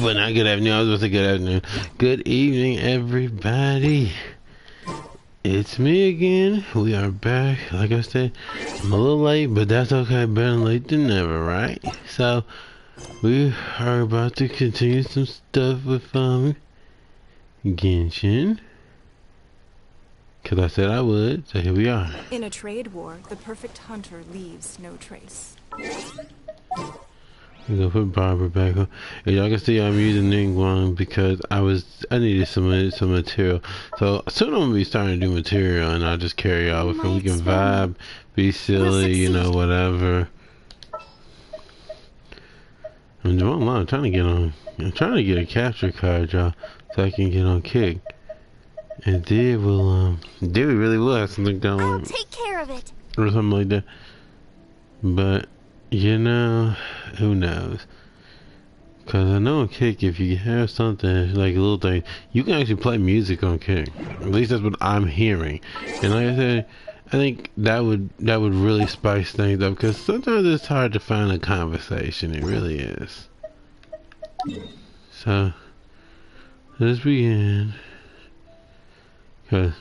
Well, not good afternoon. I was supposed to say good afternoon. Good evening, everybody. It's me again. We are back. Like I said, I'm a little late, but that's okay. Better late than never, right? So, we are about to continue some stuff with Genshin. Because I said I would, so here we are. In a trade war, the perfect hunter leaves no trace. I'm gonna put Barbara back on. As y'all can see, I'm using Ningguang because I needed some material. So soon I'm gonna be starting to do material, and I'll just carry on with it. We can vibe, be silly, you know, whatever. I'm doing a lot. I'm trying to get on. I'm trying to get a capture card, y'all, so I can get on Kick. And we really will have something down. I'll take care of it. Or something like that. But you know, who knows? Because I know on Kick, if you have something like a little thing, you can actually play music on Kick. At least that's what I'm hearing. And like I said, I think that would really spice things up, because sometimes it's hard to find a conversation. It really is. So let's begin. Because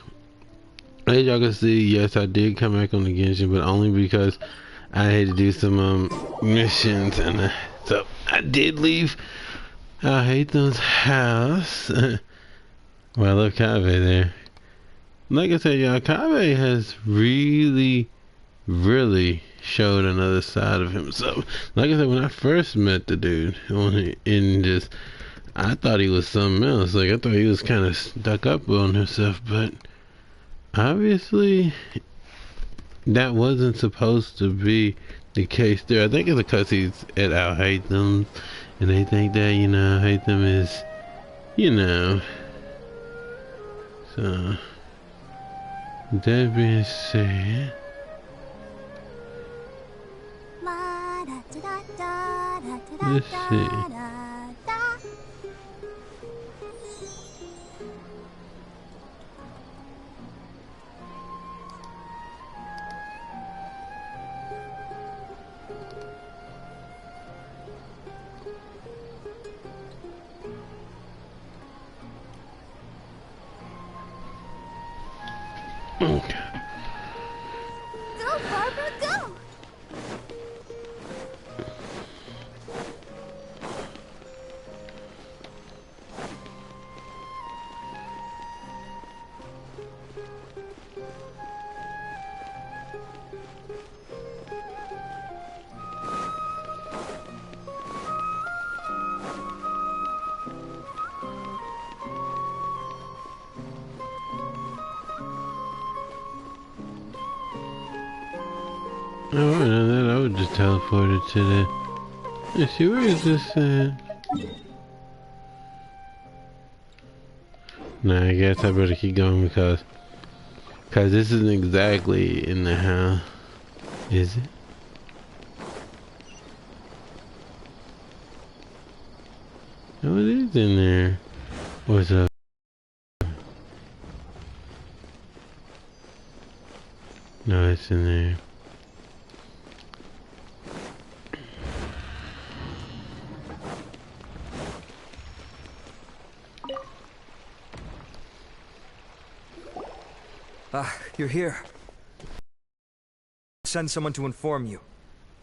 as y'all can see, yes, I did come back on the Genshin, but only because I had to do some missions, and so I did leave Haytham's house. Well, I love Kaveh there. Like I said, y'all, Kaveh has really showed another side of himself. Like I said, when I first met the dude, I thought he was something else. Like, I thought he was kind of stuck up on himself, but obviously that wasn't supposed to be the case there. I think it's because he's at Al Haytham, and they think that, you know, Haytham is, you know. So, that being said, let's see. Okay. Go, Barbara, go! Oh, I know that. I would just teleport it to the... Let's see, where is this at? Nah, I guess I better keep going because this isn't exactly in the house. Is it? Oh, it is in there. What's up? No, it's in there. Ah, you're here. Send someone to inform you.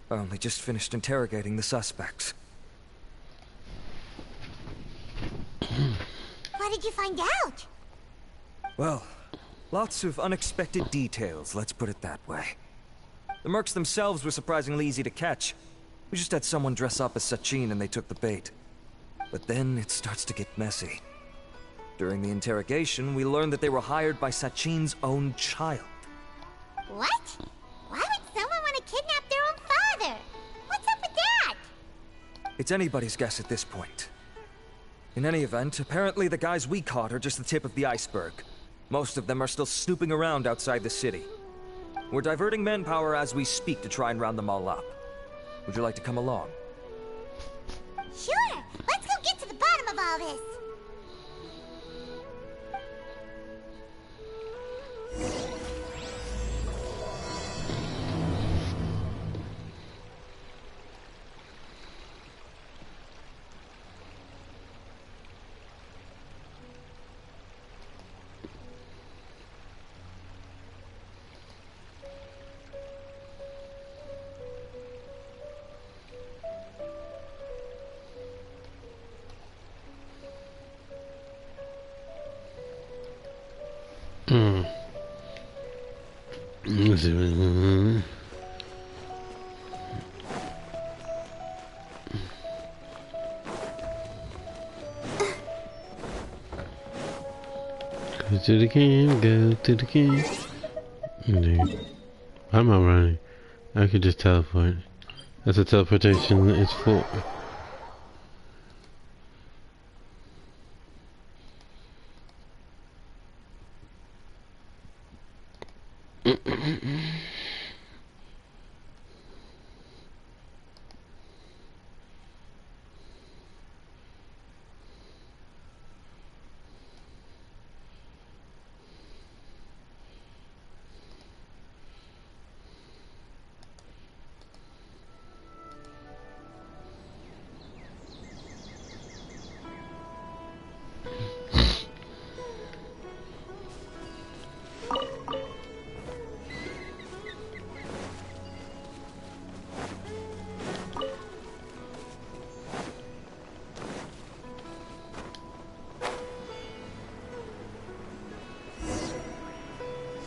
I only just finished interrogating the suspects. What did you find out? Well, lots of unexpected details, let's put it that way. The mercs themselves were surprisingly easy to catch. We just had someone dress up as Sachin and they took the bait. But then it starts to get messy. During the interrogation, we learned that they were hired by Sachin's own child. What? Why would someone want to kidnap their own father? What's up with that? It's anybody's guess at this point. In any event, apparently the guys we caught are just the tip of the iceberg. Most of them are still snooping around outside the city. We're diverting manpower as we speak to try and round them all up. Would you like to come along? Sure! Let's go get to the bottom of all this! Hmm. Let's see what's going on. Go to the camp, go to the camp. Dude, I'm not running. I could just teleport. That's what teleportation is for.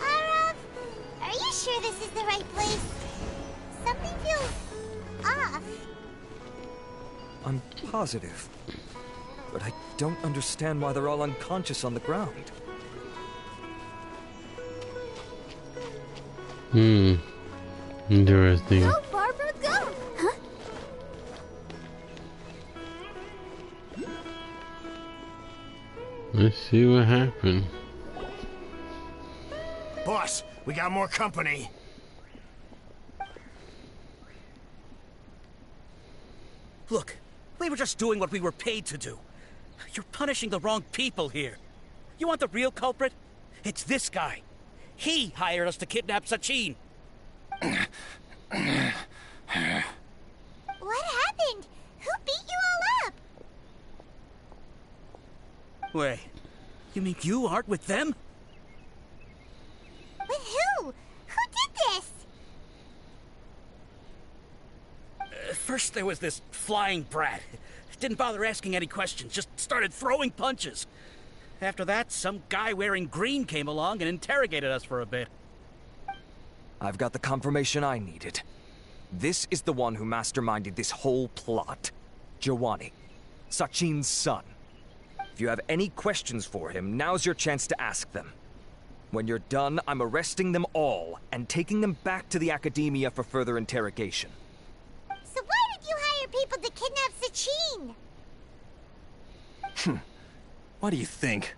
Arav, are you sure this is the right place? Something feels off. I'm positive. But I don't understand why they're all unconscious on the ground. Interesting. Go, Barbara, go! Huh? Let's see what happened. Boss, we got more company. Look, we were just doing what we were paid to do. You're punishing the wrong people here. You want the real culprit? It's this guy. He hired us to kidnap Sachin. What happened? Who beat you all up? Wait, you mean you aren't with them? With who? Who did this? First there was this flying brat. Didn't bother asking any questions, just started throwing punches. After that, some guy wearing green came along and interrogated us for a bit. I've got the confirmation I needed. This is the one who masterminded this whole plot. Jawani, Sachin's son. If you have any questions for him, now's your chance to ask them. When you're done, I'm arresting them all and taking them back to the academia for further interrogation. So why did you hire people to kidnap Sachin? What do you think?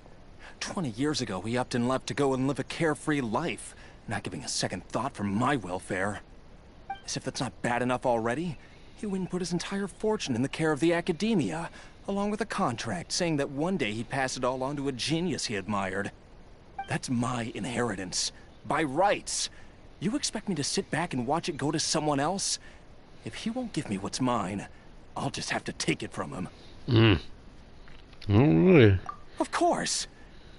20 years ago, he upped and left to go and live a carefree life, not giving a second thought for my welfare. As if that's not bad enough already, he went and put his entire fortune in the care of the academia, along with a contract saying that one day he'd pass it all on to a genius he admired. That's my inheritance, by rights. You expect me to sit back and watch it go to someone else? If he won't give me what's mine, I'll just have to take it from him. Oh, really? Of course.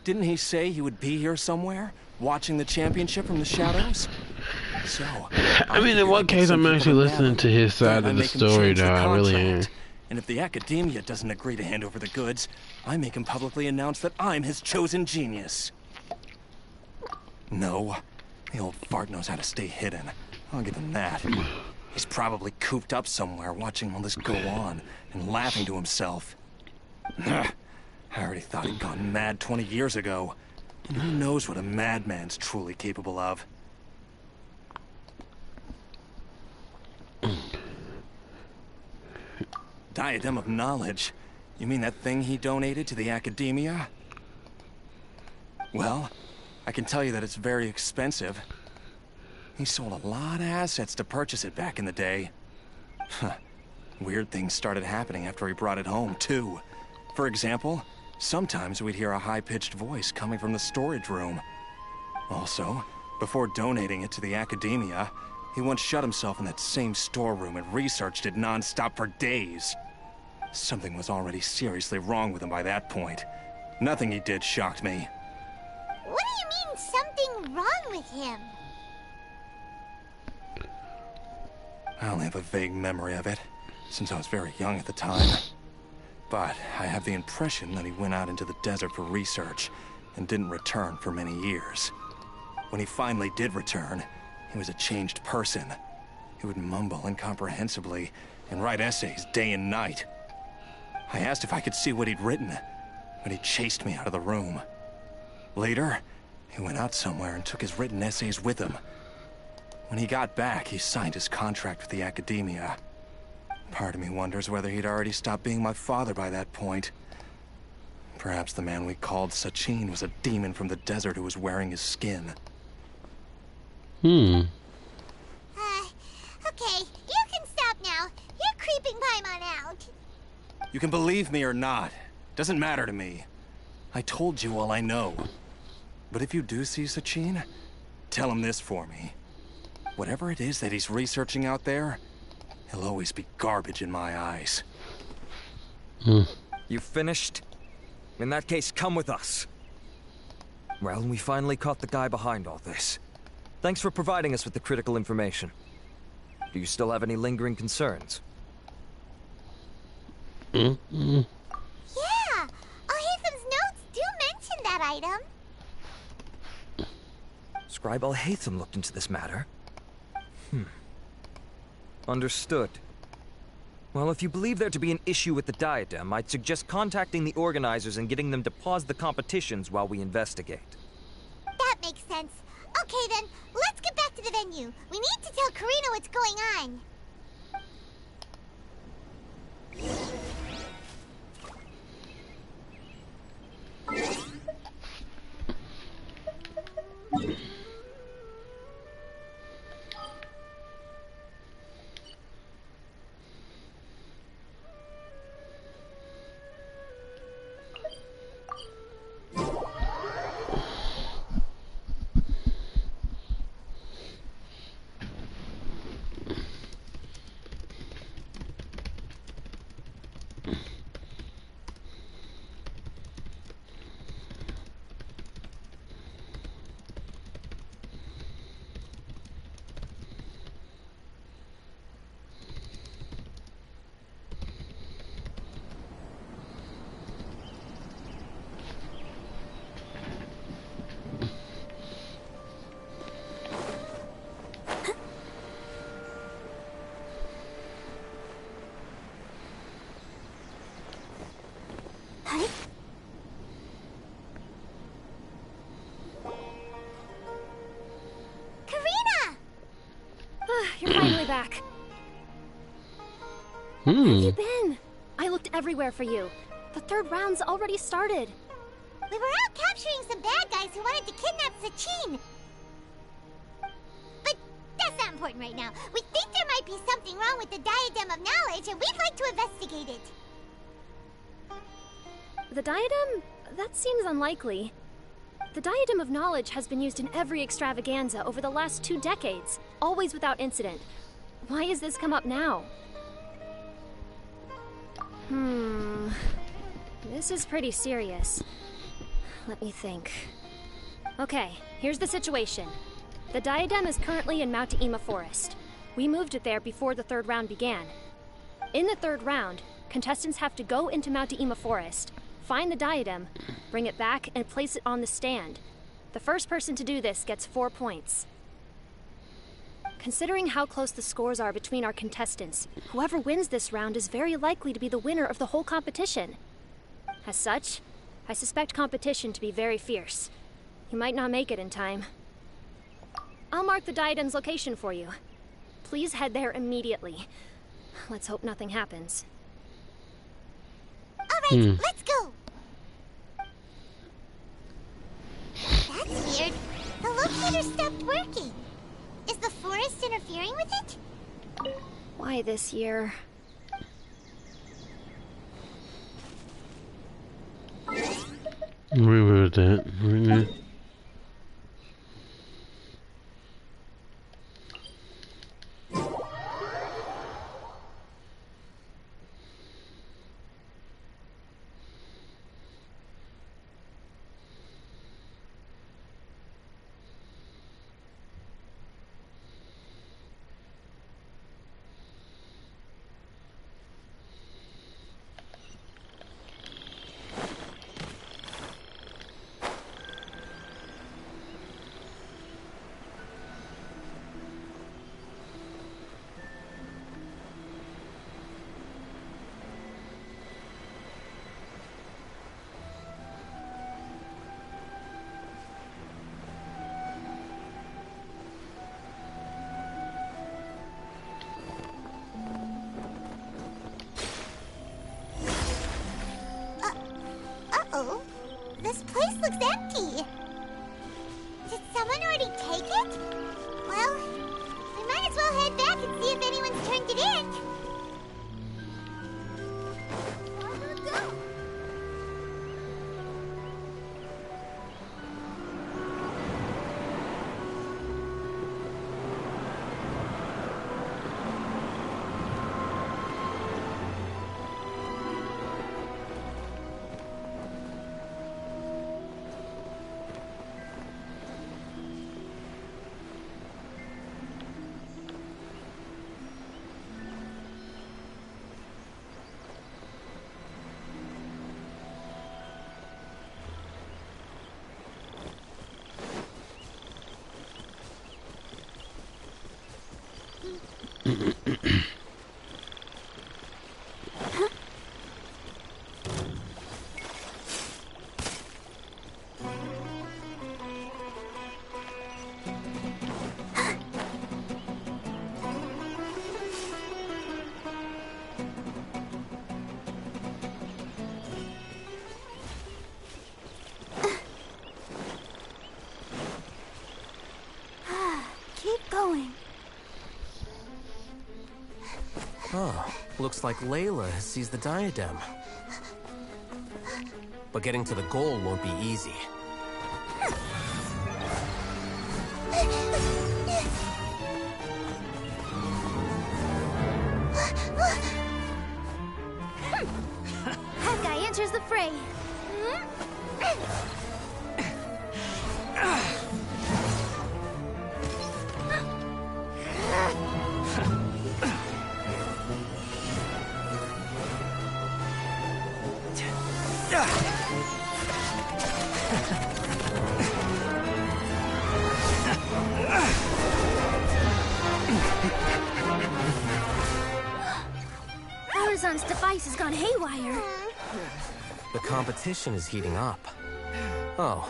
Didn't he say he would be here somewhere, watching the championship from the shadows? So, I mean, in what case I'm actually listening to his side of the story, though. I really am. And if the academia doesn't agree to hand over the goods, I make him publicly announce that I'm his chosen genius. No, the old fart knows how to stay hidden. I'll give him that. He's probably cooped up somewhere watching all this go on and laughing to himself. I already thought he'd gone mad 20 years ago. And who knows what a madman's truly capable of. Diadem of Knowledge? You mean that thing he donated to the academia? Well, I can tell you that it's very expensive. He sold a lot of assets to purchase it back in the day. Weird things started happening after he brought it home, too. For example, sometimes we'd hear a high-pitched voice coming from the storage room. Also, before donating it to the academia, he once shut himself in that same storeroom and researched it non-stop for days. Something was already seriously wrong with him by that point. Nothing he did shocked me. What do you mean, something wrong with him? I only have a vague memory of it, since I was very young at the time. But I have the impression that he went out into the desert for research, and didn't return for many years. When he finally did return, he was a changed person. He would mumble incomprehensibly and write essays day and night. I asked if I could see what he'd written, but he chased me out of the room. Later, he went out somewhere and took his written essays with him. When he got back, he signed his contract with the academia. Part of me wonders whether he'd already stopped being my father by that point. Perhaps the man we called Sachin was a demon from the desert who was wearing his skin. Okay, you can stop now. You're creeping Paimon out. You can believe me or not. Doesn't matter to me. I told you all I know. But if you do see Sachin, tell him this for me. Whatever it is that he's researching out there, he'll always be garbage in my eyes. You finished? In that case, come with us. Well, we finally caught the guy behind all this. Thanks for providing us with the critical information. Do you still have any lingering concerns? Yeah, Alhaitham's notes do mention that item. Scribe Alhaitham looked into this matter. Understood. Well, if you believe there to be an issue with the diadem, I'd suggest contacting the organizers and getting them to pause the competitions while we investigate. That makes sense. Okay then, let's get back to the venue. We need to tell Karina what's going on. You're finally back. Where have you been? I looked everywhere for you. The third round's already started. We were out capturing some bad guys who wanted to kidnap Sachin. But that's not important right now. We think there might be something wrong with the Diadem of Knowledge, and we'd like to investigate it. The diadem? That seems unlikely. The Diadem of Knowledge has been used in every extravaganza over the last 2 decades, always without incident. Why has this come up now? This is pretty serious. Let me think. Okay, here's the situation. The diadem is currently in Mount Ima Forest. We moved it there before the third round began. In the third round, contestants have to go into Mount Ima Forest, find the diadem, bring it back, and place it on the stand. The first person to do this gets 4 points. Considering how close the scores are between our contestants, whoever wins this round is very likely to be the winner of the whole competition. As such, I suspect competition to be very fierce. You might not make it in time. I'll mark the diadem's location for you. Please head there immediately. Let's hope nothing happens. All right, let's go. That's weird. The locator stopped working. Is the forest interfering with it? Why this year? Where was that? Right there. Oh, this place looks empty. Did someone already take it? Well, we might as well head back and see if anyone's turned it in. Let's go. Keep going. Oh, looks like Layla has seized the diadem. But getting to the goal won't be easy. That guy enters the fray. Arizon's device has gone haywire. The competition is heating up. Oh.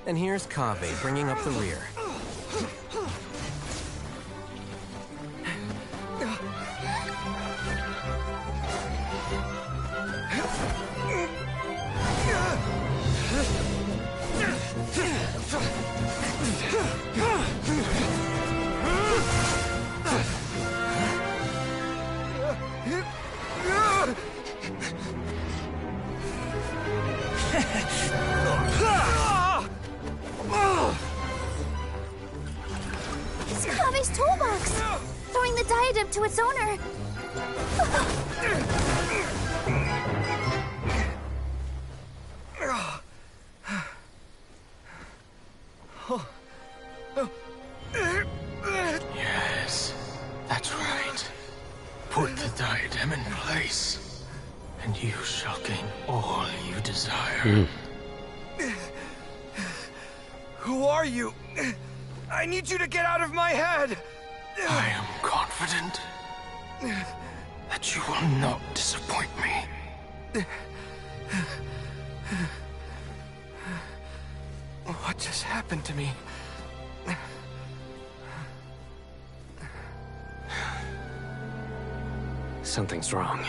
And here's Kaveh bringing up the rear. It's Kaveh's toolbox! Throwing the diadem to its owner. Yes, that's right. Put the diadem in place, and you shall gain all you desire. Who are you? I need you to get out of my head! I am confident that you will not disappoint me. What just happened to me? Something's wrong.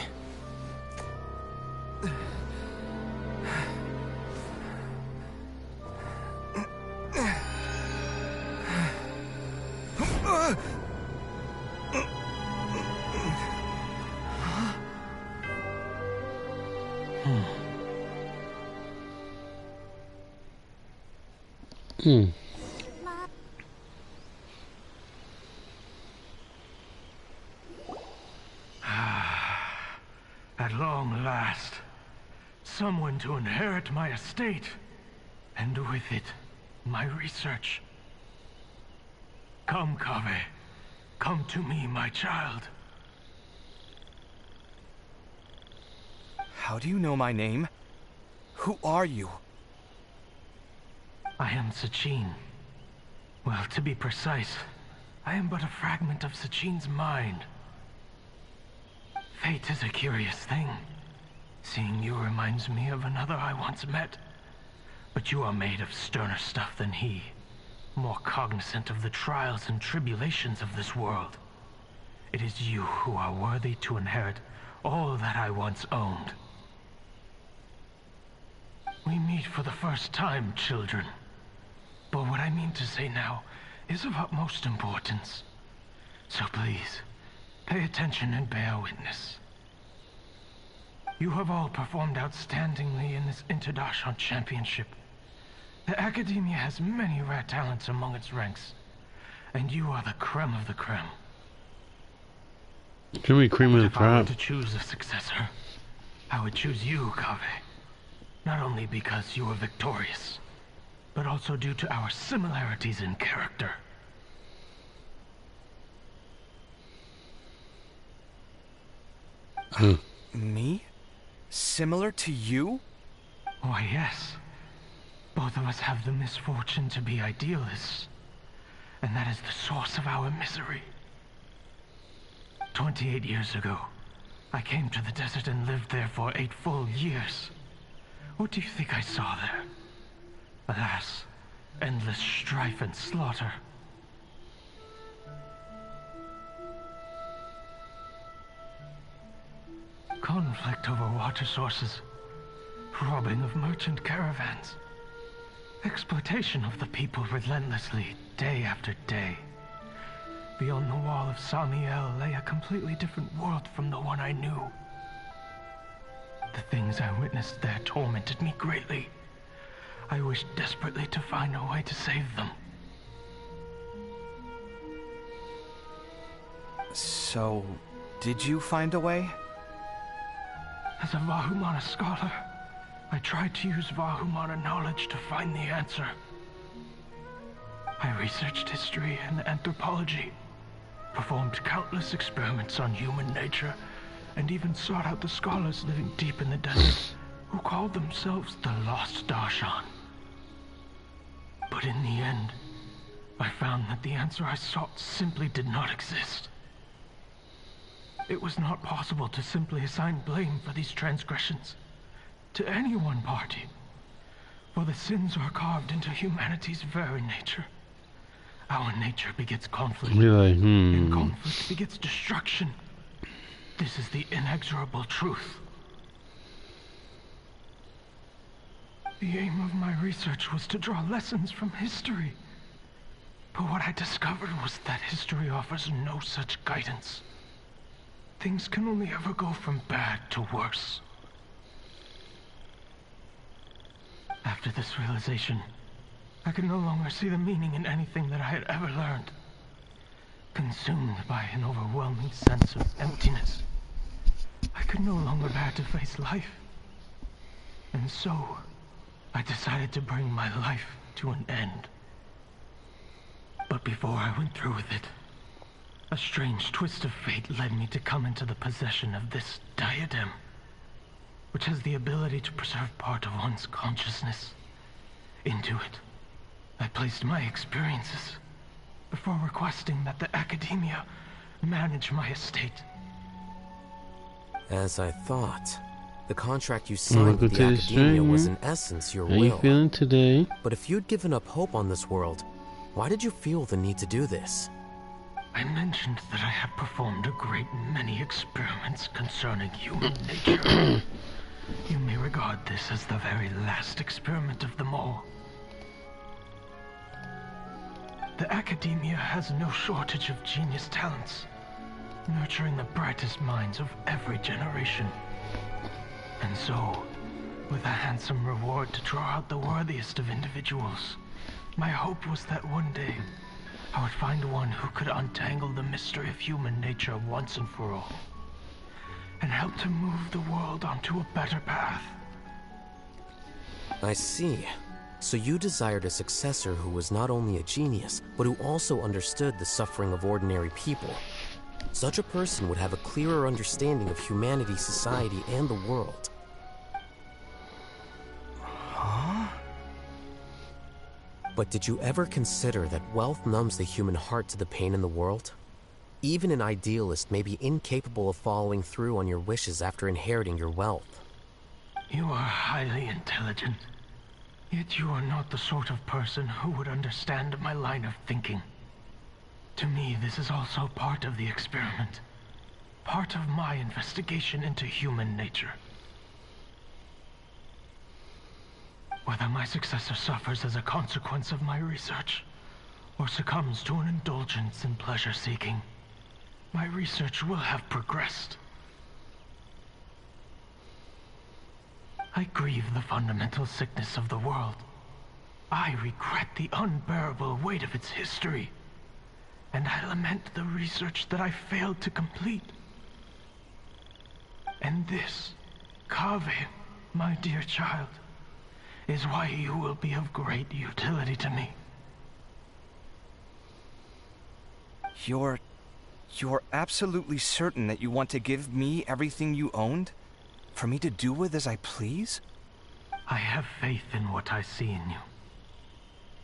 At long last, someone to inherit my estate, and with it, my research. Come, Kaveh. Come to me, my child. How do you know my name? Who are you? I am Sachin. Well, to be precise, I am but a fragment of Sachin's mind. Fate is a curious thing. Seeing you reminds me of another I once met. But you are made of sterner stuff than he. More cognizant of the trials and tribulations of this world. It is you who are worthy to inherit all that I once owned. for the first time, children. But what I mean to say now is of utmost importance. So please, pay attention and bear witness. You have all performed outstandingly in this Interdashant Championship. The Academia has many rare talents among its ranks, and you are the creme of the creme. Can we cream of the If I were crop? to choose a successor, I would choose you, Kaveh. Not only because you were victorious, but also due to our similarities in character. Me? Similar to you? Why, yes. Both of us have the misfortune to be idealists, and that is the source of our misery. 28 years ago, I came to the desert and lived there for 8 full years. What do you think I saw there? Alas, endless strife and slaughter. Conflict over water sources, robbing of merchant caravans, exploitation of the people relentlessly, day after day. Beyond the wall of Samiel lay a completely different world from the one I knew. The things I witnessed there tormented me greatly. I wished desperately to find a way to save them. So, did you find a way? As a Vahumana scholar, I tried to use Vahumana knowledge to find the answer. I researched history and anthropology, performed countless experiments on human nature, and even sought out the scholars living deep in the desert who called themselves the Lost Darshan. But in the end, I found that the answer I sought simply did not exist. It was not possible to simply assign blame for these transgressions to any one party, for the sins are carved into humanity's very nature. Our nature begets conflict, Be like, and conflict begets destruction. This is the inexorable truth. The aim of my research was to draw lessons from history. But what I discovered was that history offers no such guidance. Things can only ever go from bad to worse. After this realization, I could no longer see the meaning in anything that I had ever learned. Consumed by an overwhelming sense of emptiness, I could no longer bear to face life. And so, I decided to bring my life to an end. But before I went through with it, a strange twist of fate led me to come into the possession of this diadem, which has the ability to preserve part of one's consciousness. Into it, I placed my experiences before requesting that the Academia manage my estate. As I thought, the contract you signed with the Welcome to the Academia was stream. in essence your How you will. feeling today? But if you'd given up hope on this world, why did you feel the need to do this? I mentioned that I had performed a great many experiments concerning human nature. You may regard this as the very last experiment of them all. The Academia has no shortage of genius talents, nurturing the brightest minds of every generation. And so, with a handsome reward to draw out the worthiest of individuals, my hope was that one day, I would find one who could untangle the mystery of human nature once and for all, and help to move the world onto a better path. I see. So you desired a successor who was not only a genius, but who also understood the suffering of ordinary people. Such a person would have a clearer understanding of humanity, society, and the world. Huh? But did you ever consider that wealth numbs the human heart to the pain in the world? Even an idealist may be incapable of following through on your wishes after inheriting your wealth. You are highly intelligent, yet you are not the sort of person who would understand my line of thinking. To me, this is also part of the experiment, part of my investigation into human nature. Whether my successor suffers as a consequence of my research, or succumbs to an indulgence in pleasure-seeking, my research will have progressed. I grieve the fundamental sickness of the world. I regret the unbearable weight of its history, and I lament the research that I failed to complete. And this, Kaveh, my dear child, is why you will be of great utility to me. You're absolutely certain that you want to give me everything you owned? For me to do with as I please? I have faith in what I see in you.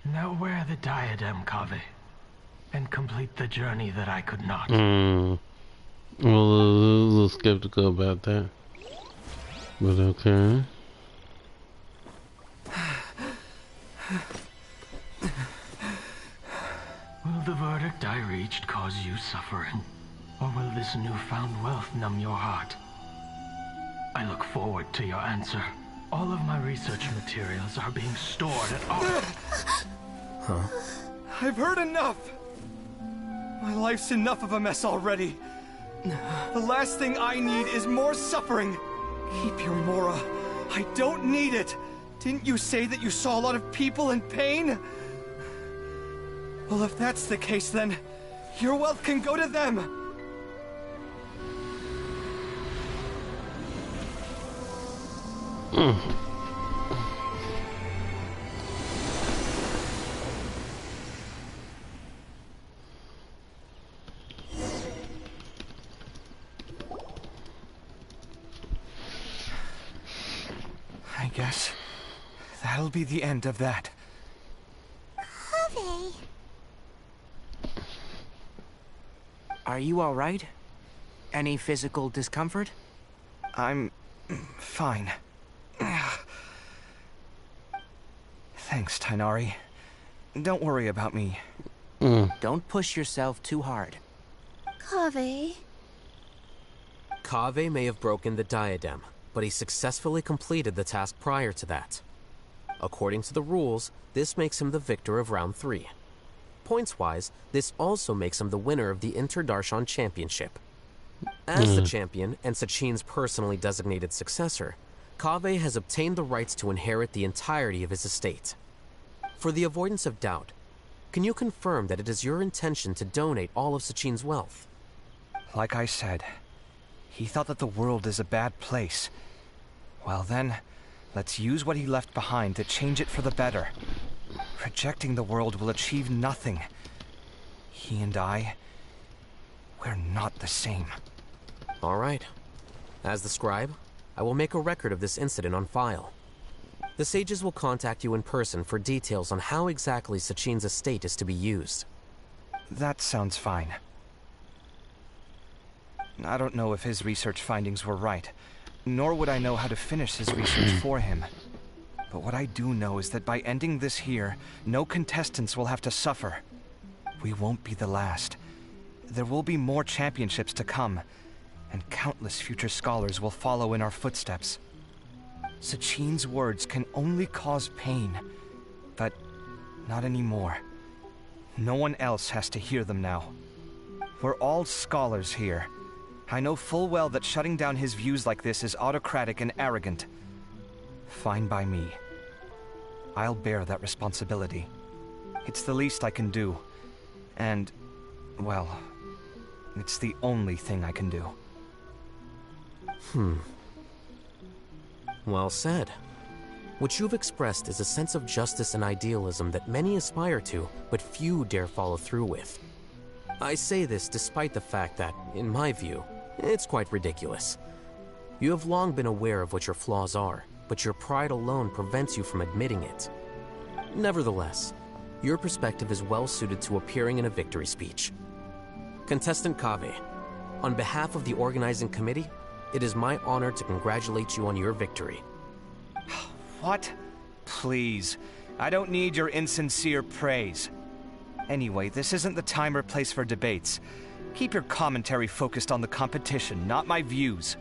Now wear the diadem, Kaveh, and complete the journey that I could not. I'm a little skeptical about that. But okay. Will the verdict I reached cause you suffering? Or will this newfound wealth numb your heart? I look forward to your answer. All of my research materials are being stored at Huh? I've heard enough! My life's enough of a mess already. The last thing I need is more suffering. Keep your Mora. I don't need it. Didn't you say that you saw a lot of people in pain? Well, if that's the case, then your wealth can go to them. I guess that'll be the end of that. Kaveh. Are you all right? Any physical discomfort? I'm fine. Thanks, Tainari. Don't worry about me. Don't push yourself too hard. Kaveh. Kaveh may have broken the diadem, but he successfully completed the task prior to that. According to the rules, this makes him the victor of round 3. Points-wise, this also makes him the winner of the Inter-Darshan Championship. As the champion and Sachin's personally designated successor, Kaveh has obtained the rights to inherit the entirety of his estate. For the avoidance of doubt, can you confirm that it is your intention to donate all of Sachin's wealth? Like I said, he thought that the world is a bad place. Well then, let's use what he left behind to change it for the better. Rejecting the world will achieve nothing. He and I, we're not the same. All right. As the scribe, I will make a record of this incident on file. The sages will contact you in person for details on how exactly Sachin's estate is to be used. That sounds fine. I don't know if his research findings were right, nor would I know how to finish his research for him. But what I do know is that by ending this here, no contestants will have to suffer. We won't be the last. There will be more championships to come, and countless future scholars will follow in our footsteps. Sachin's words can only cause pain, but not anymore. No one else has to hear them now. We're all scholars here. I know full well that shutting down his views like this is autocratic and arrogant. Fine by me. I'll bear that responsibility. It's the least I can do. And, well, it's the only thing I can do. Well said. What you've expressed is a sense of justice and idealism that many aspire to, but few dare follow through with. I say this despite the fact that, in my view, it's quite ridiculous. You have long been aware of what your flaws are, but your pride alone prevents you from admitting it. Nevertheless, your perspective is well suited to appearing in a victory speech. Contestant Kaveh, on behalf of the organizing committee, it is my honor to congratulate you on your victory. What? Please. I don't need your insincere praise. Anyway, this isn't the time or place for debates. Keep your commentary focused on the competition, not my views.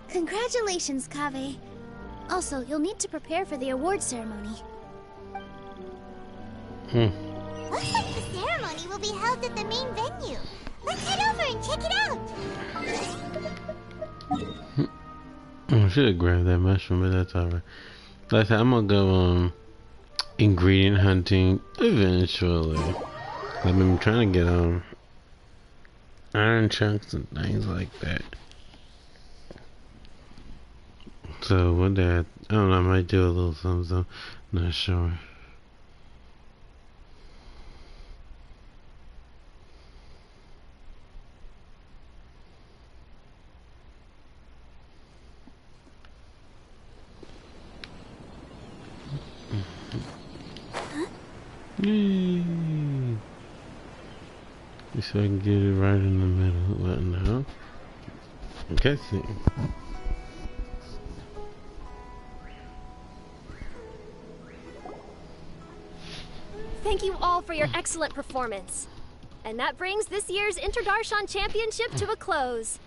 Congratulations, Kaveh. Also, you'll need to prepare for the award ceremony. Looks like the ceremony will be held at the main venue. Let's head over and check it out. I should have grabbed that mushroom, but that's alright. Like I said, I'm gonna go ingredient hunting eventually. I've been trying to get iron chunks and things like that. So one day I don't know, I might do a little something, not sure. Yay! So I can get it right in the middle. What now? Okay, see. Thank you all for your excellent performance. And that brings this year's Interdarshan Championship to a close.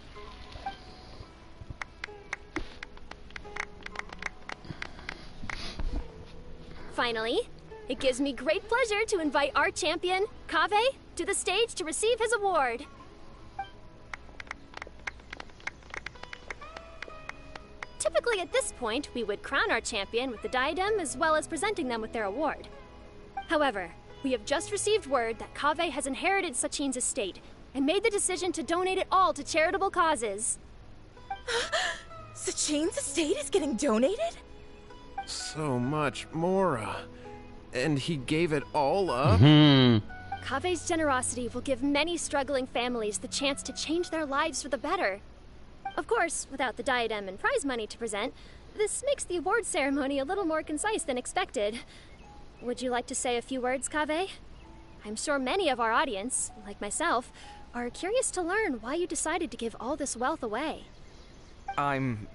Finally, it gives me great pleasure to invite our champion, Kaveh, to the stage to receive his award. Typically at this point, we would crown our champion with the diadem as well as presenting them with their award. However, we have just received word that Kaveh has inherited Sachin's estate and made the decision to donate it all to charitable causes. Sachin's estate is getting donated? So much, Mora. And he gave it all up? Kaveh's generosity will give many struggling families the chance to change their lives for the better. Of course, without the diadem and prize money to present, this makes the award ceremony a little more concise than expected. Would you like to say a few words, Kaveh? I'm sure many of our audience, like myself, are curious to learn why you decided to give all this wealth away. I'm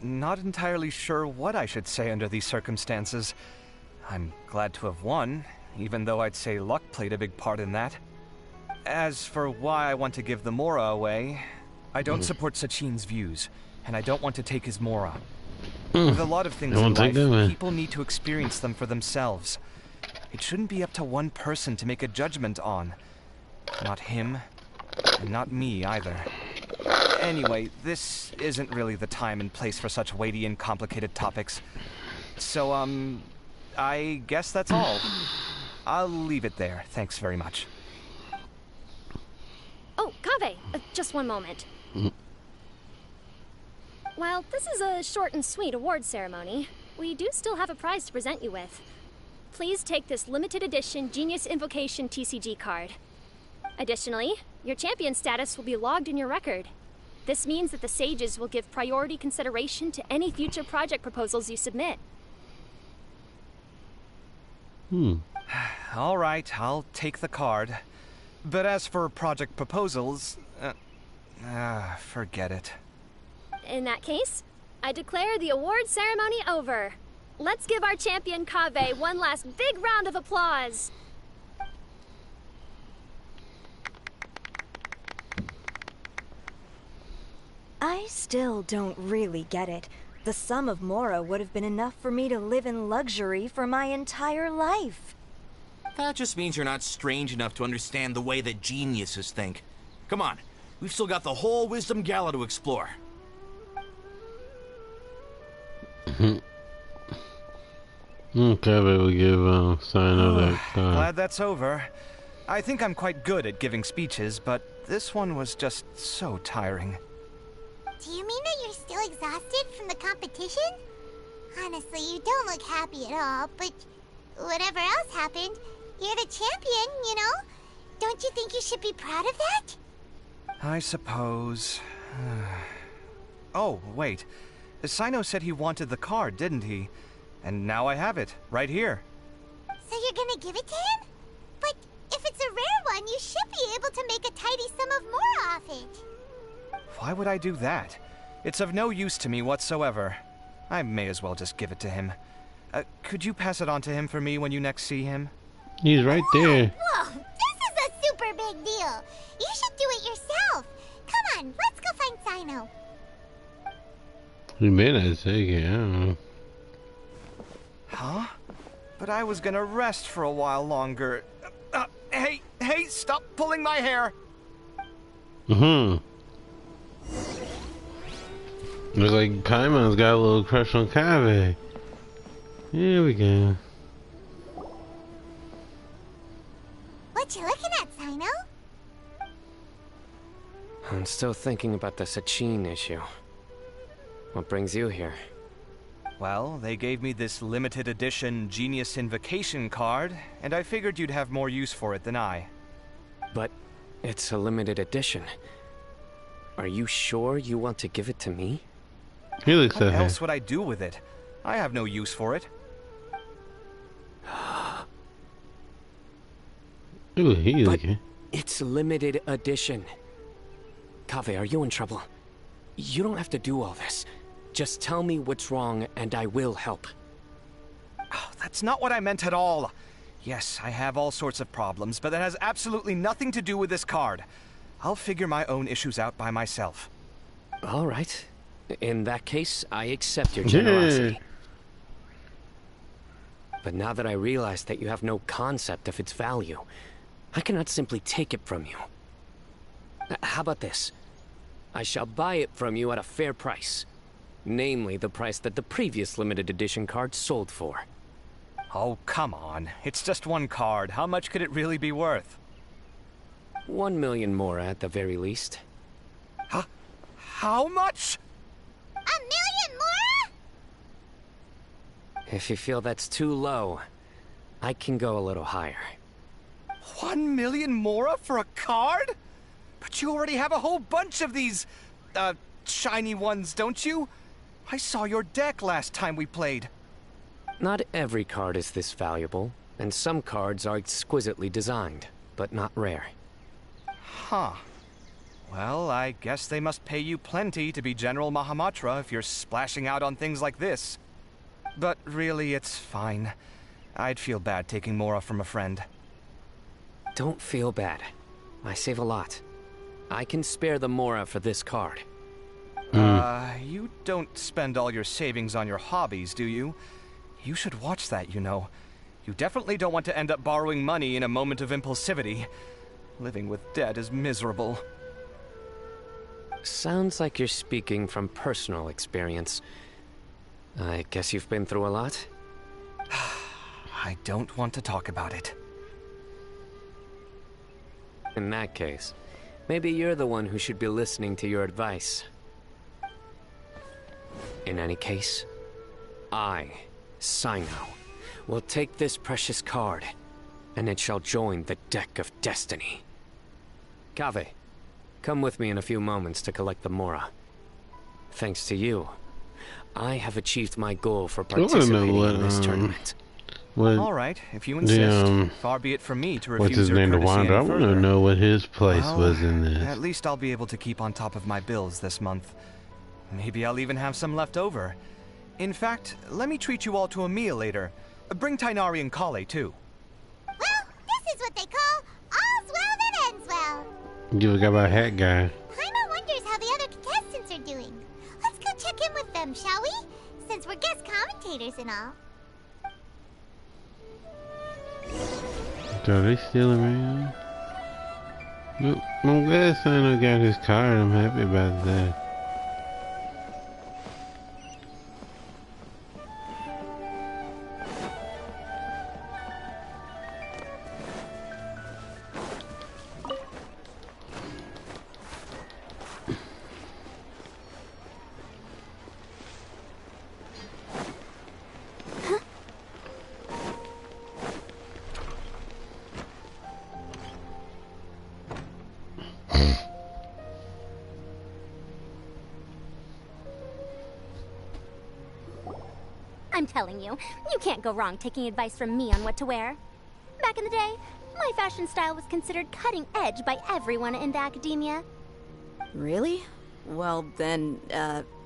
not entirely sure what I should say under these circumstances. I'm glad to have won, even though I'd say luck played a big part in that. As for why I want to give the Mora away, I don't support Sachin's views, and I don't want to take his Mora. With a lot of things in life, people need to experience them for themselves. It shouldn't be up to one person to make a judgment on. Not him, and not me either. Anyway, this isn't really the time and place for such weighty and complicated topics. So, I guess that's all. I'll leave it there. Thanks very much. Oh, Kaveh, just one moment. While this is a short and sweet award ceremony, we do still have a prize to present you with. Please take this limited edition Genius Invocation TCG card. Additionally, your champion status will be logged in your record. This means that the Sages will give priority consideration to any future project proposals you submit. All right, I'll take the card. But as for project proposals, forget it. In that case, I declare the award ceremony over. Let's give our champion Kaveh one last big round of applause. I still don't really get it. The sum of Mora would have been enough for me to live in luxury for my entire life. That just means you're not strange enough to understand the way that geniuses think. Come on, we've still got the whole Wisdom Gala to explore. Okay, but we'll give Sino that card. Glad that's over. I think I'm quite good at giving speeches, but this one was just so tiring. Do you mean that you're still exhausted from the competition? Honestly, you don't look happy at all, but whatever else happened, you're the champion, you know? Don't you think you should be proud of that? I suppose. Oh, wait. Sino said he wanted the card, didn't he? And now I have it, right here. So you're gonna give it to him? But if it's a rare one, you should be able to make a tidy sum of more off it. Why would I do that? It's of no use to me whatsoever. I may as well just give it to him. Could you pass it on to him for me when you next see him? He's right there. Whoa, this is a super big deal. You should do it yourself. Come on, let's go find Sino. He may not take it, I don't know. Huh? But I was gonna rest for a while longer. Hey, stop pulling my hair! Looks like Paimon's got a little crush on Kaveh. Here we go. What you looking at, Sino? I'm still thinking about the Sachin issue. What brings you here? Well, they gave me this limited edition Genius Invocation card, and I figured you'd have more use for it than I. But it's a limited edition. Are you sure you want to give it to me? He looks so What happy. else would I do with it? I have no use for it. Ooh, he looking. It's limited edition. Kaveh, are you in trouble? You don't have to do all this. Just tell me what's wrong and I will help. Oh, that's not what I meant at all. Yes, I have all sorts of problems, but that has absolutely nothing to do with this card. I'll figure my own issues out by myself. All right. In that case, I accept your generosity. But now that I realize that you have no concept of its value, I cannot simply take it from you. How about this? I shall buy it from you at a fair price. Namely, the price that the previous limited edition card sold for. Oh, come on. It's just one card. How much could it really be worth? 1 million more at the very least. Huh? How much? 1 million more? If you feel that's too low, I can go a little higher. 1 million mora for a card? But you already have a whole bunch of these, shiny ones, don't you? I saw your deck last time we played. Not every card is this valuable, and some cards are exquisitely designed, but not rare. Huh. Well, I guess they must pay you plenty to be General Mahamatra if you're splashing out on things like this. But really, it's fine. I'd feel bad taking mora from a friend. Don't feel bad. I save a lot. I can spare the mora for this card. You don't spend all your savings on your hobbies, do you? You should watch that, you know. You definitely don't want to end up borrowing money in a moment of impulsivity. Living with debt is miserable. Sounds like you're speaking from personal experience. I guess you've been through a lot? I don't want to talk about it. In that case, maybe you're the one who should be listening to your advice. In any case, I, Sino, will take this precious card, and it shall join the deck of destiny. Kaveh, come with me in a few moments to collect the mora. Thanks to you, I have achieved my goal for participating in this tournament. All right, if you insist. Far be it from me to refuse what's his your name to courtesy Wanda? I any want to further. know what his place Well, was in this. At least I'll be able to keep on top of my bills this month. Maybe I'll even have some left over. In fact, let me treat you all to a meal later. Bring Tainari and Kale, too. Well, this is what they call all's well that ends well. You forgot about Hat Guy. Paimon wonders how the other contestants are doing. Let's go check in with them, shall we? Since we're guest commentators and all. Are they still around? Well, I'm glad Sino got his card. I'm happy about that. I'm telling you, you can't go wrong taking advice from me on what to wear. Back in the day, my fashion style was considered cutting edge by everyone in the academia. Really? Well then,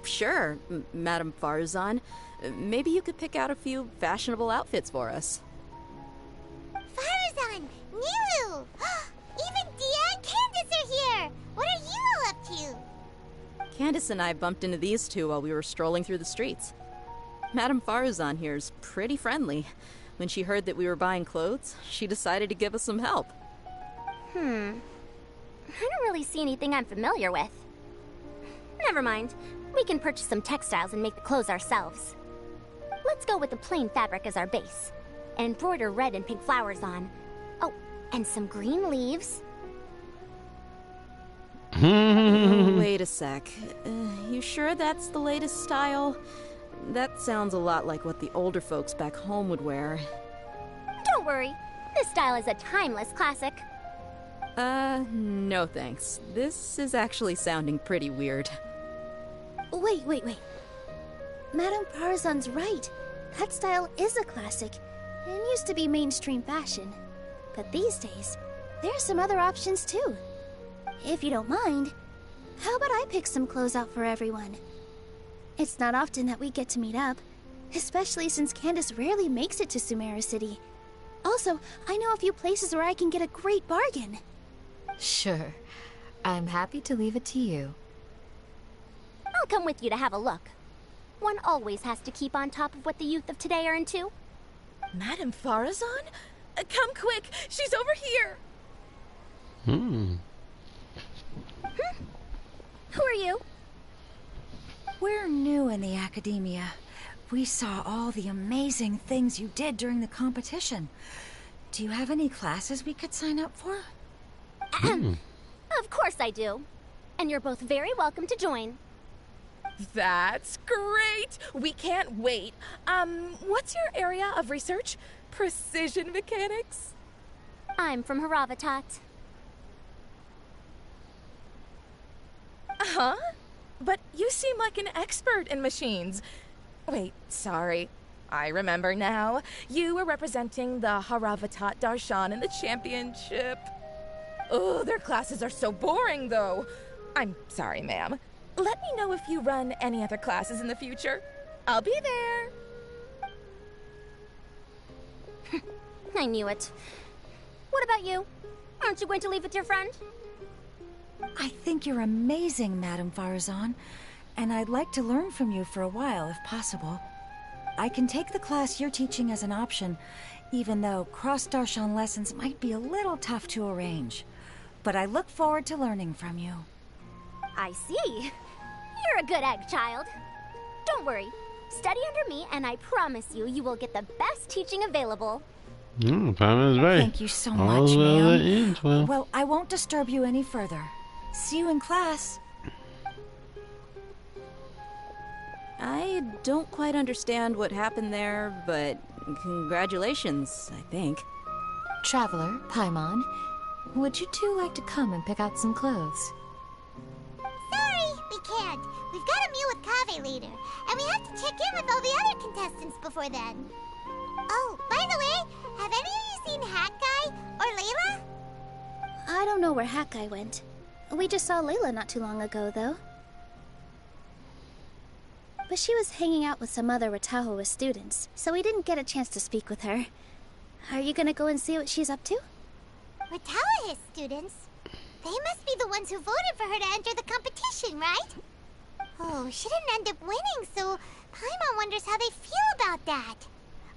sure, Madame Farzan. Maybe you could pick out a few fashionable outfits for us. Farzan! Nilu! Even Dia and Candace are here! What are you all up to? Candace and I bumped into these two while we were strolling through the streets. Madame Farazan here is pretty friendly. When she heard that we were buying clothes, she decided to give us some help. I don't really see anything I'm familiar with. Never mind. We can purchase some textiles and make the clothes ourselves. Let's go with the plain fabric as our base. And embroider red and pink flowers on. Oh, and some green leaves. Wait a sec. You sure that's the latest style? That sounds a lot like what the older folks back home would wear. Don't worry. This style is a timeless classic. No thanks. This is actually sounding pretty weird. Wait. Madame Farazan's right. That style is a classic, and used to be mainstream fashion. But these days, there's some other options too. If you don't mind, how about I pick some clothes out for everyone? It's not often that we get to meet up, especially since Candace rarely makes it to Sumeru City. Also, I know a few places where I can get a great bargain. Sure. I'm happy to leave it to you. I'll come with you to have a look. One always has to keep on top of what the youth of today are into. Madame Farazan? Come quick! She's over here! Who are you? We're new in the academia. We saw all the amazing things you did during the competition. Do you have any classes we could sign up for? Of course I do. And you're both very welcome to join. That's great! We can't wait. What's your area of research? Precision mechanics? I'm from Haravatat. Huh? But you seem like an expert in machines. Wait, sorry. I remember now. You were representing the Haravatat Darshan in the championship. Oh, their classes are so boring, though. I'm sorry, ma'am. Let me know if you run any other classes in the future. I'll be there. I knew it. What about you? Aren't you going to leave with your friend? I think you're amazing, Madame Farazan, and I'd like to learn from you for a while, if possible. I can take the class you're teaching as an option, even though cross-Darshan lessons might be a little tough to arrange. But I look forward to learning from you. I see. You're a good egg, child. Don't worry. Study under me, and I promise you, you will get the best teaching available. Right. Thank you so All's much, well that ma'am. ends well. Well, I won't disturb you any further. See you in class. I don't quite understand what happened there, but congratulations, I think. Traveler, Paimon, would you two like to come and pick out some clothes? Sorry, we can't. We've got to meet with Kaveh later, and we have to check in with all the other contestants before then. Oh, by the way, have any of you seen Hat Guy or Layla? I don't know where Hat Guy went. We just saw Layla not too long ago, though. But she was hanging out with some other Ratahoa students, so we didn't get a chance to speak with her. Are you gonna go and see what she's up to? Ratahoa students? They must be the ones who voted for her to enter the competition, right? Oh, she didn't end up winning, so Paimon wonders how they feel about that.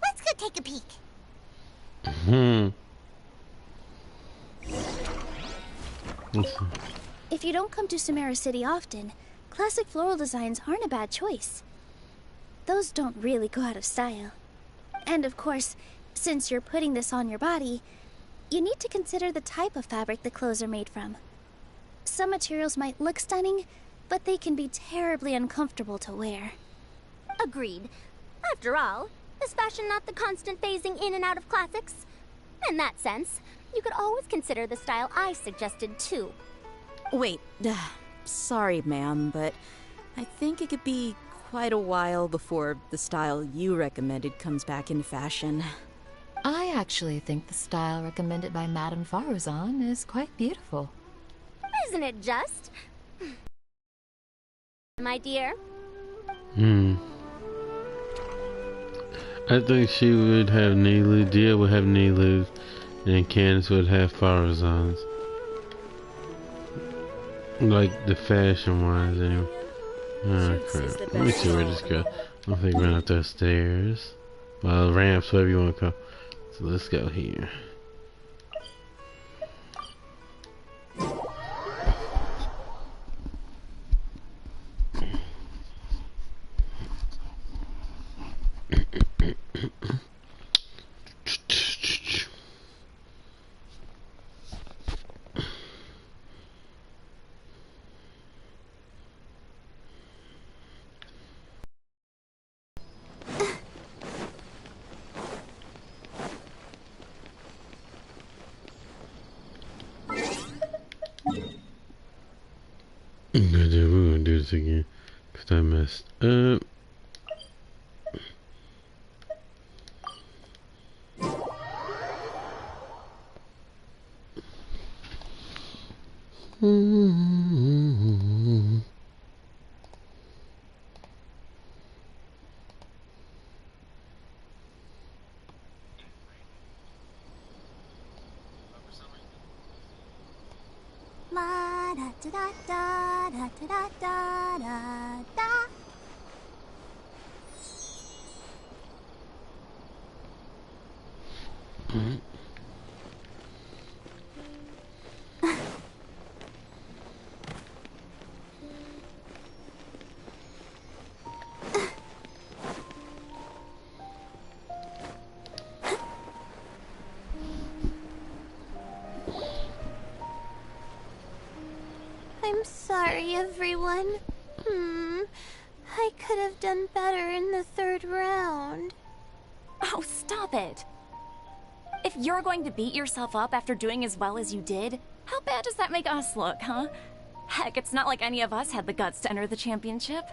Let's go take a peek. If you don't come to Sumeru City often, classic floral designs aren't a bad choice. Those don't really go out of style. And of course, since you're putting this on your body, you need to consider the type of fabric the clothes are made from. Some materials might look stunning, but they can be terribly uncomfortable to wear. Agreed. After all, is fashion not the constant phasing in and out of classics? In that sense, you could always consider the style I suggested too. Wait, sorry, ma'am, but I think it could be quite a while before the style you recommended comes back into fashion. I actually think the style recommended by Madame Farazan is quite beautiful. Isn't it just? My dear? I think she would have Nilu, Dia would have Nilu's, and Candace would have Farazan's. Like the fashion wise, anyway. Oh crap. Let me see where this goes. I think run up those stairs. Well, ramps, whatever you want to call. So let's go here. We're gonna do this again because I messed up. La da da da da da da da da. I'm sorry, everyone. I could have done better in the third round. Oh, stop it. If you're going to beat yourself up after doing as well as you did, how bad does that make us look, huh? Heck, it's not like any of us had the guts to enter the championship.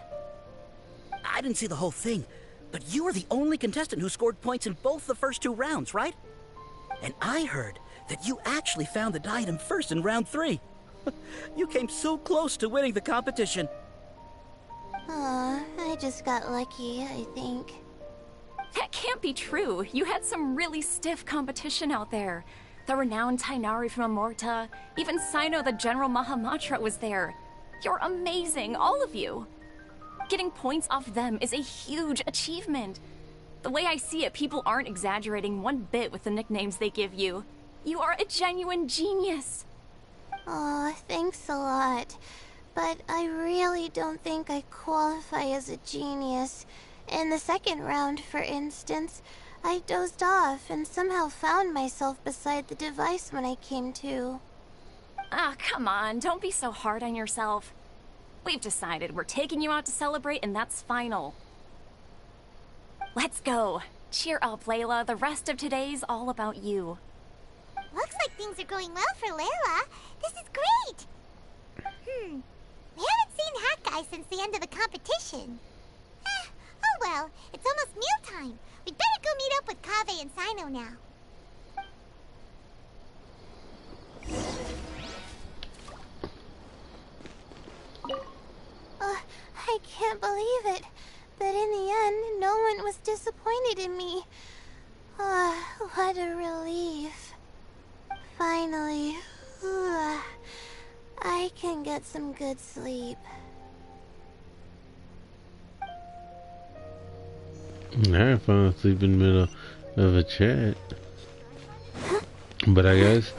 I didn't see the whole thing, but you were the only contestant who scored points in both the first 2 rounds, right? And I heard that you actually found the diadem first in round 3. You came so close to winning the competition. Aw, I just got lucky, I think. That can't be true. You had some really stiff competition out there. The renowned Tainari from Amorta, even Sino the General Mahamatra was there. You're amazing, all of you. Getting points off them is a huge achievement. The way I see it, people aren't exaggerating one bit with the nicknames they give you. You are a genuine genius. Aw, thanks a lot. But I really don't think I qualify as a genius. In the second round, for instance, I dozed off and somehow found myself beside the device when I came to. Ah, come on, don't be so hard on yourself. We've decided we're taking you out to celebrate, and that's final. Let's go. Cheer up, Layla. The rest of today's all about you. Looks like things are going well for Layla. This is great! We haven't seen Hat Guy since the end of the competition. Oh well, it's almost mealtime. We'd better go meet up with Kaveh and Sino now. I can't believe it. But in the end, no one was disappointed in me. What a relief. Finally, I can get some good sleep. I fell asleep in the middle of a chat. But I guess,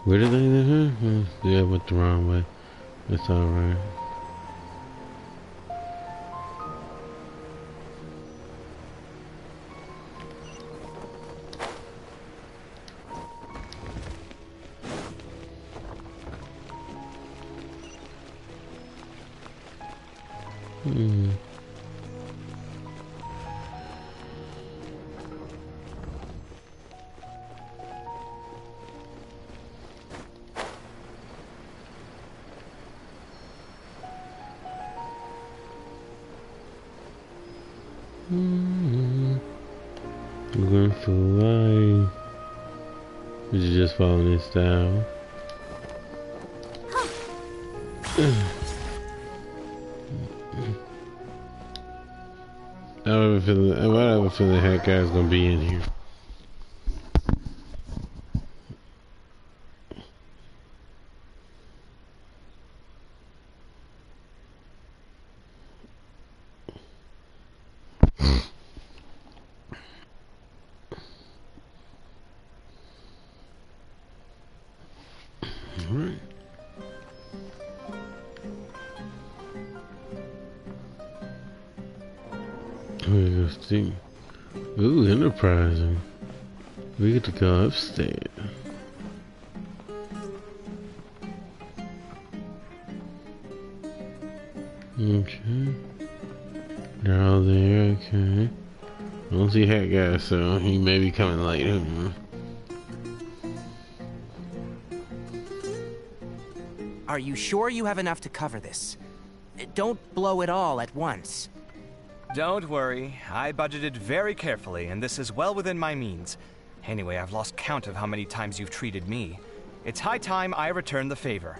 where did they? Yeah, I went the wrong way. It's alright. We're going for life. Did you just follow this style? I have a feeling that guy's gonna be in here. interesting. Ooh, enterprising. We get to go upstairs. Okay. They're all there, okay. I don't see Hat Guy, so he may be coming later. Are you sure you have enough to cover this? Don't blow it all at once. Don't worry. I budgeted very carefully, and this is well within my means. Anyway, I've lost count of how many times you've treated me. It's high time I return the favor.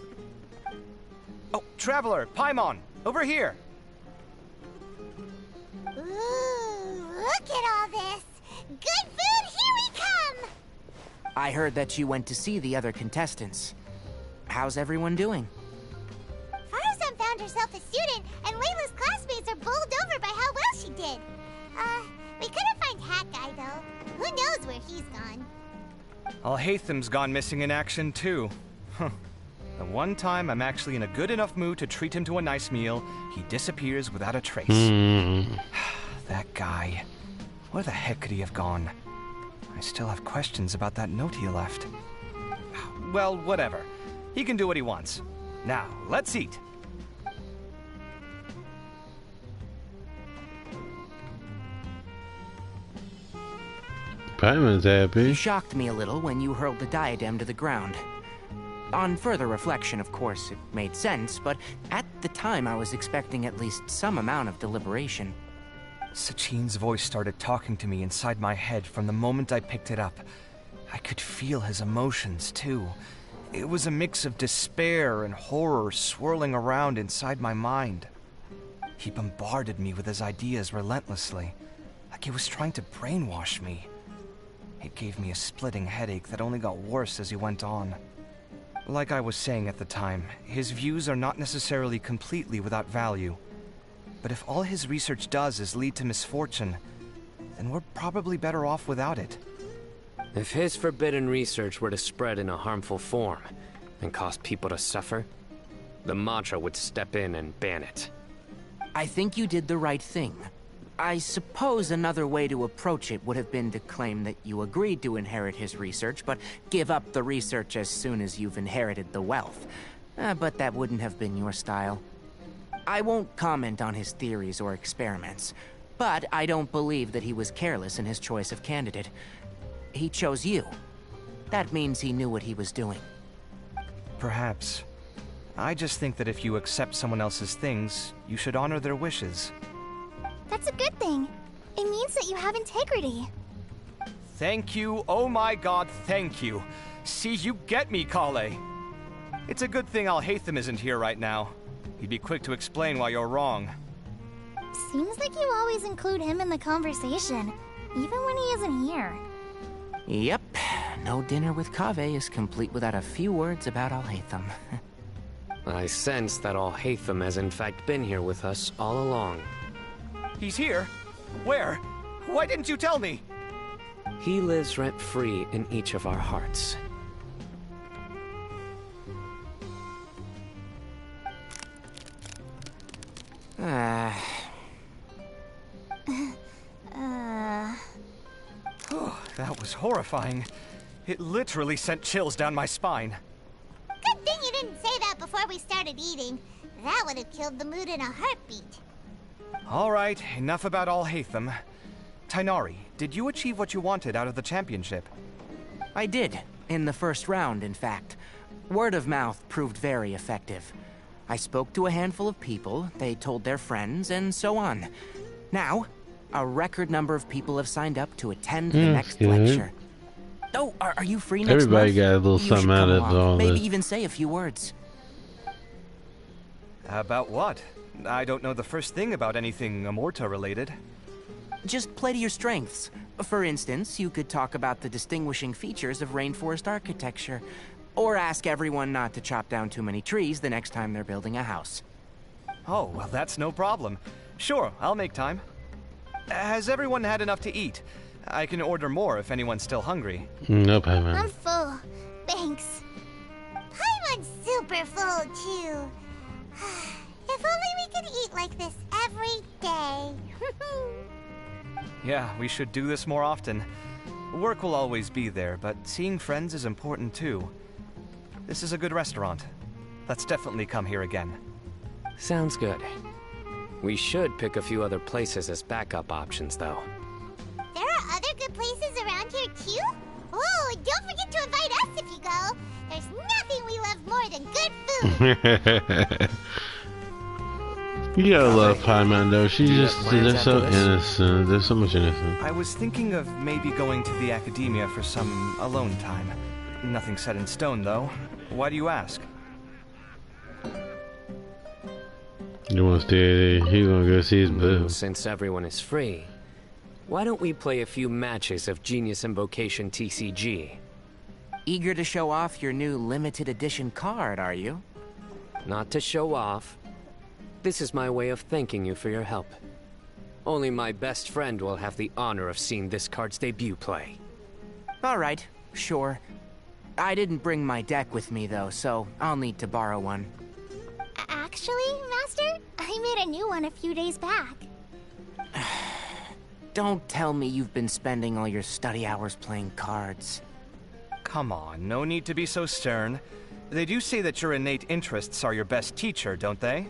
Oh, Traveler, Paimon, over here! Ooh, look at all this! Good food, here we come! I heard that you went to see the other contestants. How's everyone doing? Farazan found herself a student, and Layla's classmates are bowled over by how well she did. We couldn't find Hat Guy, though. Who knows where he's gone? Alhaitham's gone missing in action, too. Huh. The one time I'm actually in a good enough mood to treat him to a nice meal, he disappears without a trace. That guy. Where the heck could he have gone? I still have questions about that note he left. Well, whatever. He can do what he wants. Now, let's eat. Paimon's happy. You shocked me a little when you hurled the diadem to the ground. On further reflection, of course, it made sense, but at the time I was expecting at least some amount of deliberation. Sachin's voice started talking to me inside my head from the moment I picked it up. I could feel his emotions, too. It was a mix of despair and horror swirling around inside my mind. He bombarded me with his ideas relentlessly, like he was trying to brainwash me. It gave me a splitting headache that only got worse as he went on. Like I was saying at the time, his views are not necessarily completely without value. But if all his research does is lead to misfortune, then we're probably better off without it. If his forbidden research were to spread in a harmful form and cause people to suffer, the Matra would step in and ban it. I think you did the right thing. I suppose another way to approach it would have been to claim that you agreed to inherit his research, but give up the research as soon as you've inherited the wealth. But that wouldn't have been your style. I won't comment on his theories or experiments, but I don't believe that he was careless in his choice of candidate. He chose you. That means he knew what he was doing. Perhaps. I just think that if you accept someone else's things, you should honor their wishes. That's a good thing. It means that you have integrity. Thank you, oh my god, thank you. See, you get me, Kale. It's a good thing Alhaitham isn't here right now. He'd be quick to explain why you're wrong. Seems like you always include him in the conversation, even when he isn't here. Yep, no dinner with Kaveh is complete without a few words about Alhaitham. I sense that Alhaitham has in fact been here with us all along. He's here? Where? Why didn't you tell me? He lives rent-free in each of our hearts. Oh, that was horrifying. It literally sent chills down my spine. Good thing you didn't say that before we started eating. That would have killed the mood in a heartbeat. All right, enough about Alhaitham. Tighnari, did you achieve what you wanted out of the championship? I did, in the first round, in fact. Word of mouth proved very effective. I spoke to a handful of people, they told their friends, and so on. Now, a record number of people have signed up to attend the next lecture. Oh, are you free next Everybody month? got a little You something should out come of along. all Maybe this. even say a few words. About what? I don't know the first thing about anything Amorta related. Just play to your strengths. For instance, you could talk about the distinguishing features of rainforest architecture, or ask everyone not to chop down too many trees the next time they're building a house. Oh, well, that's no problem. Sure, I'll make time. Has everyone had enough to eat? I can order more if anyone's still hungry. No, Paimon. I'm full. Thanks. Paimon's super full, too. If only we could eat like this every day. Yeah, we should do this more often. Work will always be there, but seeing friends is important too. This is a good restaurant. Let's definitely come here again. Sounds good. We should pick a few other places as backup options, though. There are other good places around here too? Oh, and don't forget to invite us if you go. There's nothing we love more than good food. You gotta love Paimon though. They're so innocent. They're so much innocent. I was thinking of maybe going to the academia for some alone time. Nothing set in stone though. Why do you ask? You wanna stay there? He's gonna go see his boo. Since everyone is free, why don't we play a few matches of Genius Invocation TCG? Eager to show off your new limited edition card, are you? Not to show off. This is my way of thanking you for your help. Only my best friend will have the honor of seeing this card's debut play. Alright, sure. I didn't bring my deck with me though, so I'll need to borrow one. Actually, Master, I made a new one a few days back. Don't tell me you've been spending all your study hours playing cards. Come on, no need to be so stern. They do say that your innate interests are your best teacher, don't they?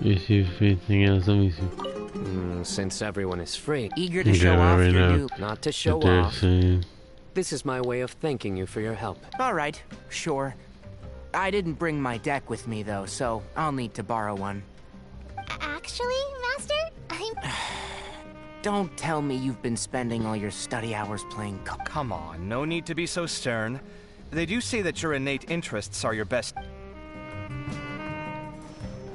You see anything else? Let me see. Since everyone is free, eager to show off your new... Not to show off. This is my way of thanking you for your help. Alright, sure. I didn't bring my deck with me though, so I'll need to borrow one. Actually, Master, I'm... Don't tell me you've been spending all your study hours playing Come on, no need to be so stern. They do say that your innate interests are your best...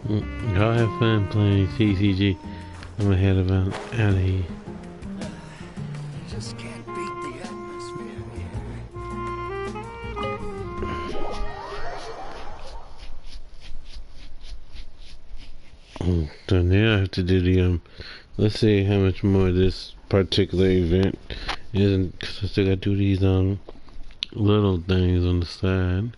Y'all have fun playing TCG. I'm gonna head out of here. Just can't beat the atmosphere here. So now I have to do the let's see how much more this particular event isn't, because I still gotta do these little things on the side.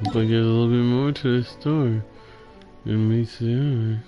Looks like there's a little bit more to the story than meets the eye.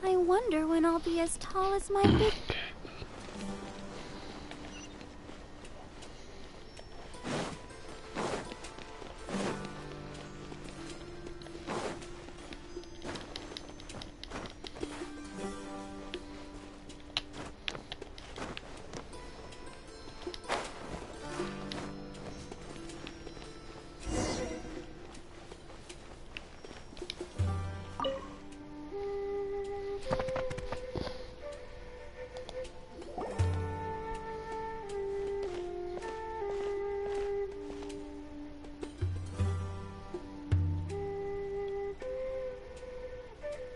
I wonder when I'll be as tall as my big...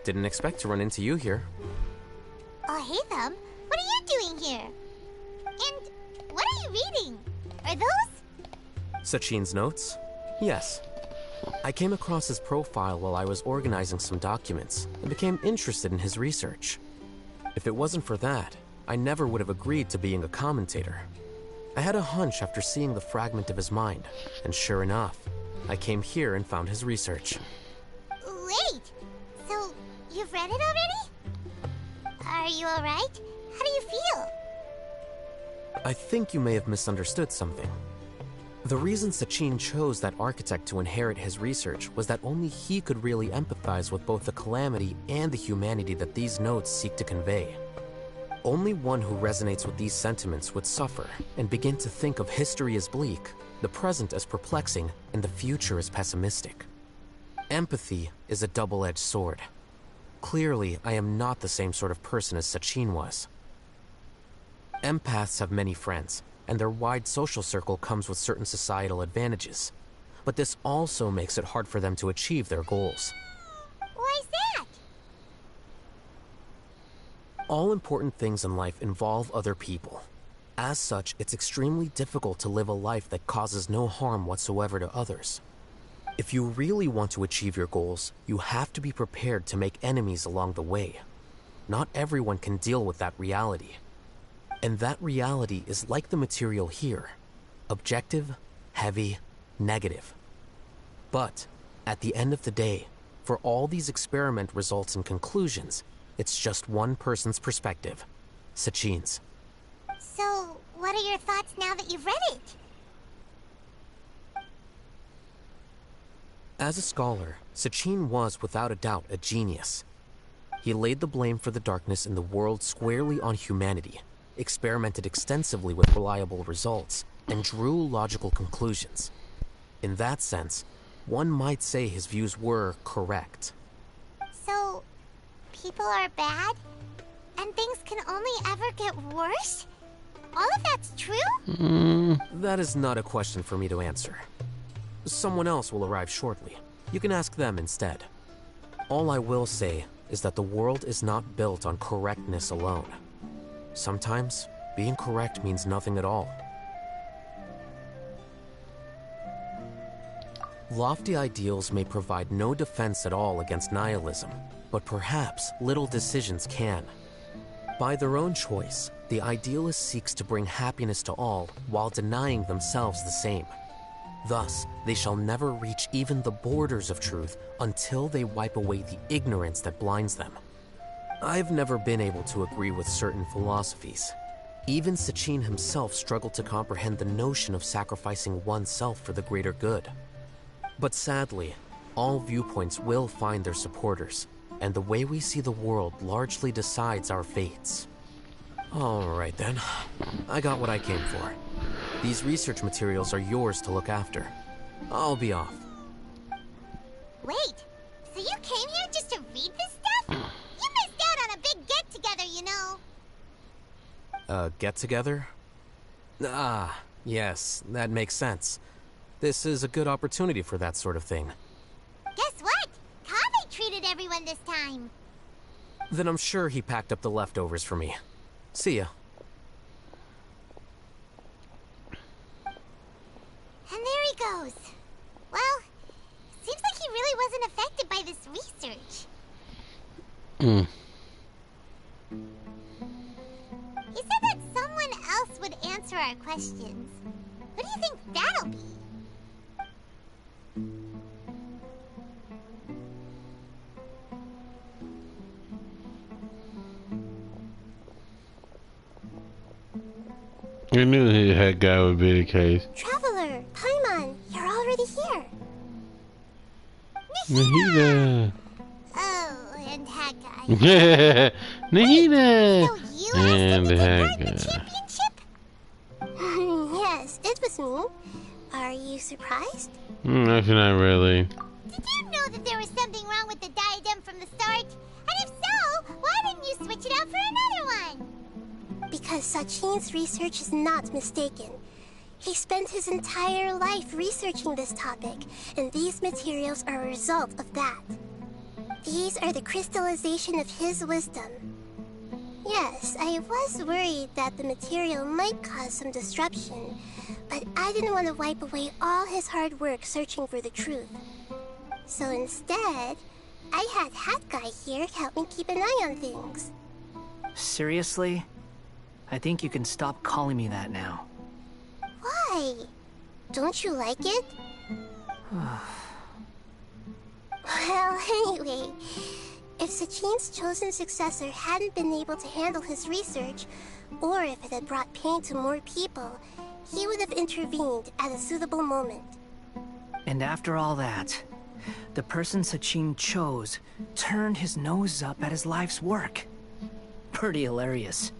Didn't expect to run into you here. Oh, hey, Thumb. What are you doing here? And what are you reading? Are those? Sachin's notes? Yes. I came across his profile while I was organizing some documents and became interested in his research. If it wasn't for that, I never would have agreed to being a commentator. I had a hunch after seeing the fragment of his mind, and sure enough, I came here and found his research. Wait! So, you've read it already? Are you alright? How do you feel? I think you may have misunderstood something. The reason Sachin chose that architect to inherit his research was that only he could really empathize with both the calamity and the humanity that these notes seek to convey. Only one who resonates with these sentiments would suffer and begin to think of history as bleak, the present as perplexing, and the future as pessimistic. Empathy is a double-edged sword. Clearly, I am not the same sort of person as Sachin was. Empaths have many friends, and their wide social circle comes with certain societal advantages. But this also makes it hard for them to achieve their goals. Why's that? All important things in life involve other people. As such, it's extremely difficult to live a life that causes no harm whatsoever to others. If you really want to achieve your goals, you have to be prepared to make enemies along the way. Not everyone can deal with that reality. And that reality is like the material here. Objective, heavy, negative. But, at the end of the day, for all these experiment results and conclusions, it's just one person's perspective. Sachin's. So, what are your thoughts now that you've read it? As a scholar, Sachin was without a doubt a genius. He laid the blame for the darkness in the world squarely on humanity, experimented extensively with reliable results, and drew logical conclusions. In that sense, one might say his views were correct. So, people are bad? And things can only ever get worse? All of that's true? That is not a question for me to answer. Someone else will arrive shortly. You can ask them instead. All I will say is that the world is not built on correctness alone. Sometimes, being correct means nothing at all. Lofty ideals may provide no defense at all against nihilism, but perhaps little decisions can. By their own choice, the idealist seeks to bring happiness to all while denying themselves the same. Thus, they shall never reach even the borders of truth until they wipe away the ignorance that blinds them. I've never been able to agree with certain philosophies. Even Sachin himself struggled to comprehend the notion of sacrificing oneself for the greater good. But sadly, all viewpoints will find their supporters, and the way we see the world largely decides our fates. Alright then, I got what I came for. These research materials are yours to look after. I'll be off. Wait, so you came here just to read this stuff? You missed out on a big get-together, you know. Get-together? Ah, yes, that makes sense. This is a good opportunity for that sort of thing. Guess what? Kaveh treated everyone this time. Then I'm sure he packed up the leftovers for me. See ya. And there he goes. Well, seems like he really wasn't affected by this research. He said that someone else would answer our questions. Who do you think that'll be? I knew that guy would be the case. Traveler, Paimon, you're already here. Nahida. Oh, and that guy. Nahida. So you And asked him to that take part in the guy. championship? Yes, it was me. Are you surprised? Actually, not really. Did you know that there was something wrong with the diadem from the start? And if so, why didn't you switch it out for another one? Because Sachin's research is not mistaken. He spent his entire life researching this topic, and these materials are a result of that. These are the crystallization of his wisdom. Yes, I was worried that the material might cause some disruption, but I didn't want to wipe away all his hard work searching for the truth. So instead, I had Hat Guy here help me keep an eye on things. Seriously? I think you can stop calling me that now. Why? Don't you like it? Well, anyway, if Sachin's chosen successor hadn't been able to handle his research, or if it had brought pain to more people, he would have intervened at a suitable moment. And after all that, the person Sachin chose turned his nose up at his life's work. Pretty hilarious.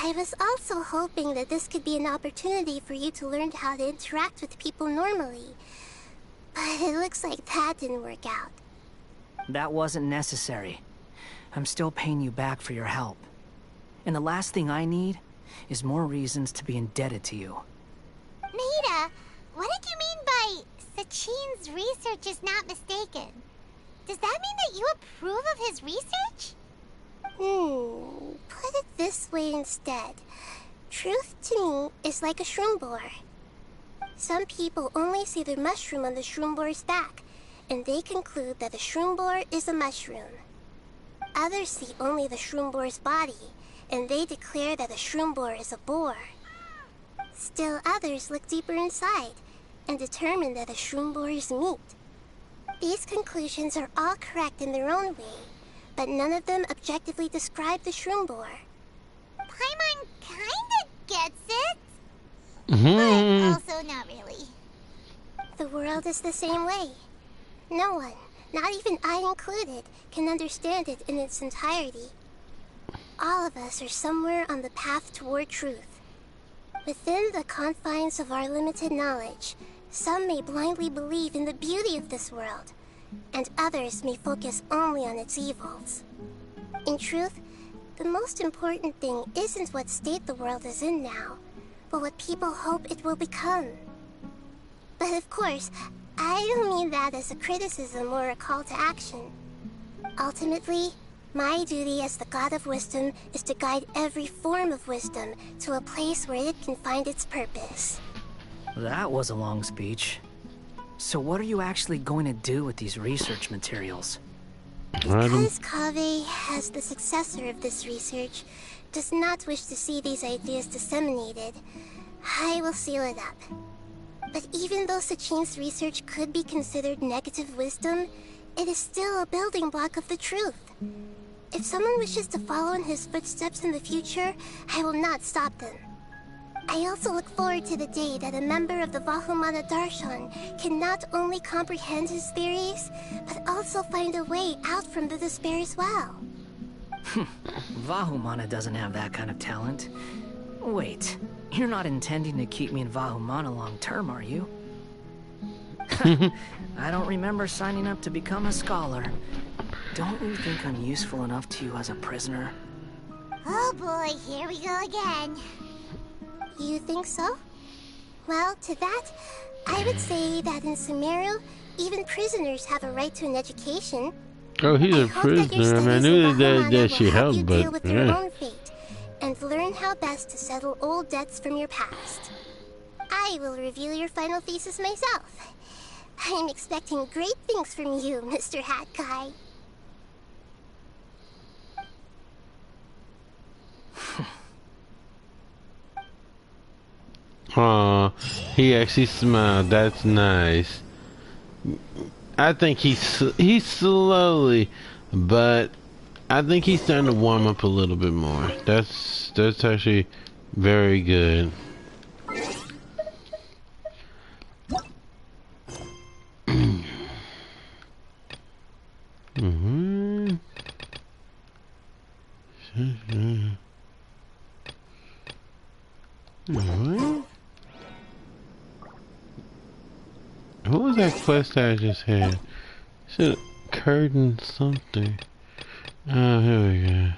I was also hoping that this could be an opportunity for you to learn how to interact with people normally. But it looks like that didn't work out. That wasn't necessary. I'm still paying you back for your help. And the last thing I need is more reasons to be indebted to you. Maida, what did you mean by Sachin's research is not mistaken? Does that mean that you approve of his research? Put it this way instead. Truth to me is like a shroom boar. Some people only see the mushroom on the shroom boar's back, and they conclude that the shroom boar is a mushroom. Others see only the shroom boar's body, and they declare that the shroom boar is a boar. Still others look deeper inside, and determine that the shroom boar is meat. These conclusions are all correct in their own way, but none of them objectively describe the shroom boar. Paimon kinda gets it, Mm-hmm. but also not really. The world is the same way. No one, not even I included, can understand it in its entirety. All of us are somewhere on the path toward truth. Within the confines of our limited knowledge, some may blindly believe in the beauty of this world, and others may focus only on its evils. In truth, the most important thing isn't what state the world is in now, but what people hope it will become. But of course, I don't mean that as a criticism or a call to action. Ultimately, my duty as the God of Wisdom is to guide every form of wisdom to a place where it can find its purpose. That was a long speech. So what are you actually going to do with these research materials? Because Kaveh, as the successor of this research, does not wish to see these ideas disseminated, I will seal it up. But even though Sachin's research could be considered negative wisdom, it is still a building block of the truth. If someone wishes to follow in his footsteps in the future, I will not stop them. I also look forward to the day that a member of the Vahumana Darshan can not only comprehend his theories, but also find a way out from the despair as well. Vahumana doesn't have that kind of talent. Wait, you're not intending to keep me in Vahumana long term, are you? I don't remember signing up to become a scholar. Don't you think I'm useful enough to you as a prisoner? Oh boy, here we go again. You think so? Well, to that, I would say that in Sumeru, even prisoners have a right to an education. Oh, he's a prisoner. I mean, I knew that she helped, deal but with your own fate and learn how best to settle old debts from your past. I will review your final thesis myself. I'm expecting great things from you, Mr. Hat Guy. Aw, he actually smiled. That's nice. I think he's slowly, but I think he's starting to warm up a little bit more. That's actually very good. What was that quest I just had? Should curtain something. Oh, here we go.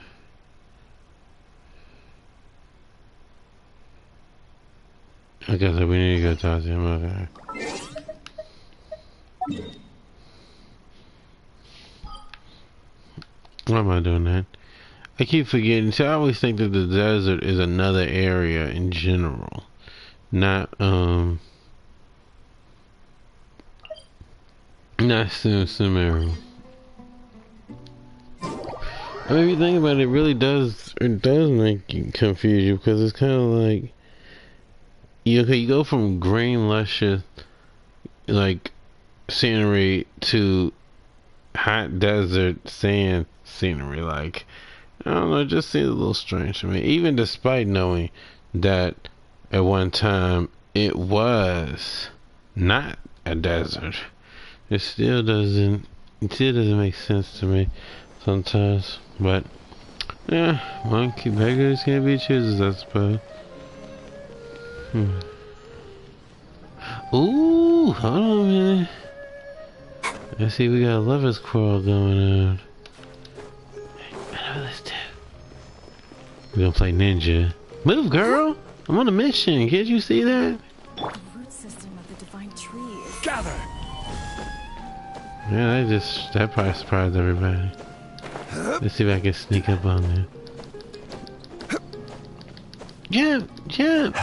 I guess we need to go talk to him. Okay. Why am I doing that? I keep forgetting. See, I always think that the desert is another area in general, not not Sumeru. I mean, if you think about it, it does make you confuse you because it's kind of like you go from green, luscious, like scenery to hot desert sand scenery. Like, I don't know, it just seems a little strange to me. Even despite knowing that at one time it was not a desert, it still doesn't make sense to me sometimes. But yeah, monkey beggars can't be choosers, I suppose. Ooh, hold on a minute. I see we got a lover's quarrel going on. Let's do. We're gonna play ninja. Move, girl! I'm on a mission. Can't you see that? The root system of the divine tree is... Gather! Yeah, that probably surprised everybody. Let's see if I can sneak up on there. Jump! Jump!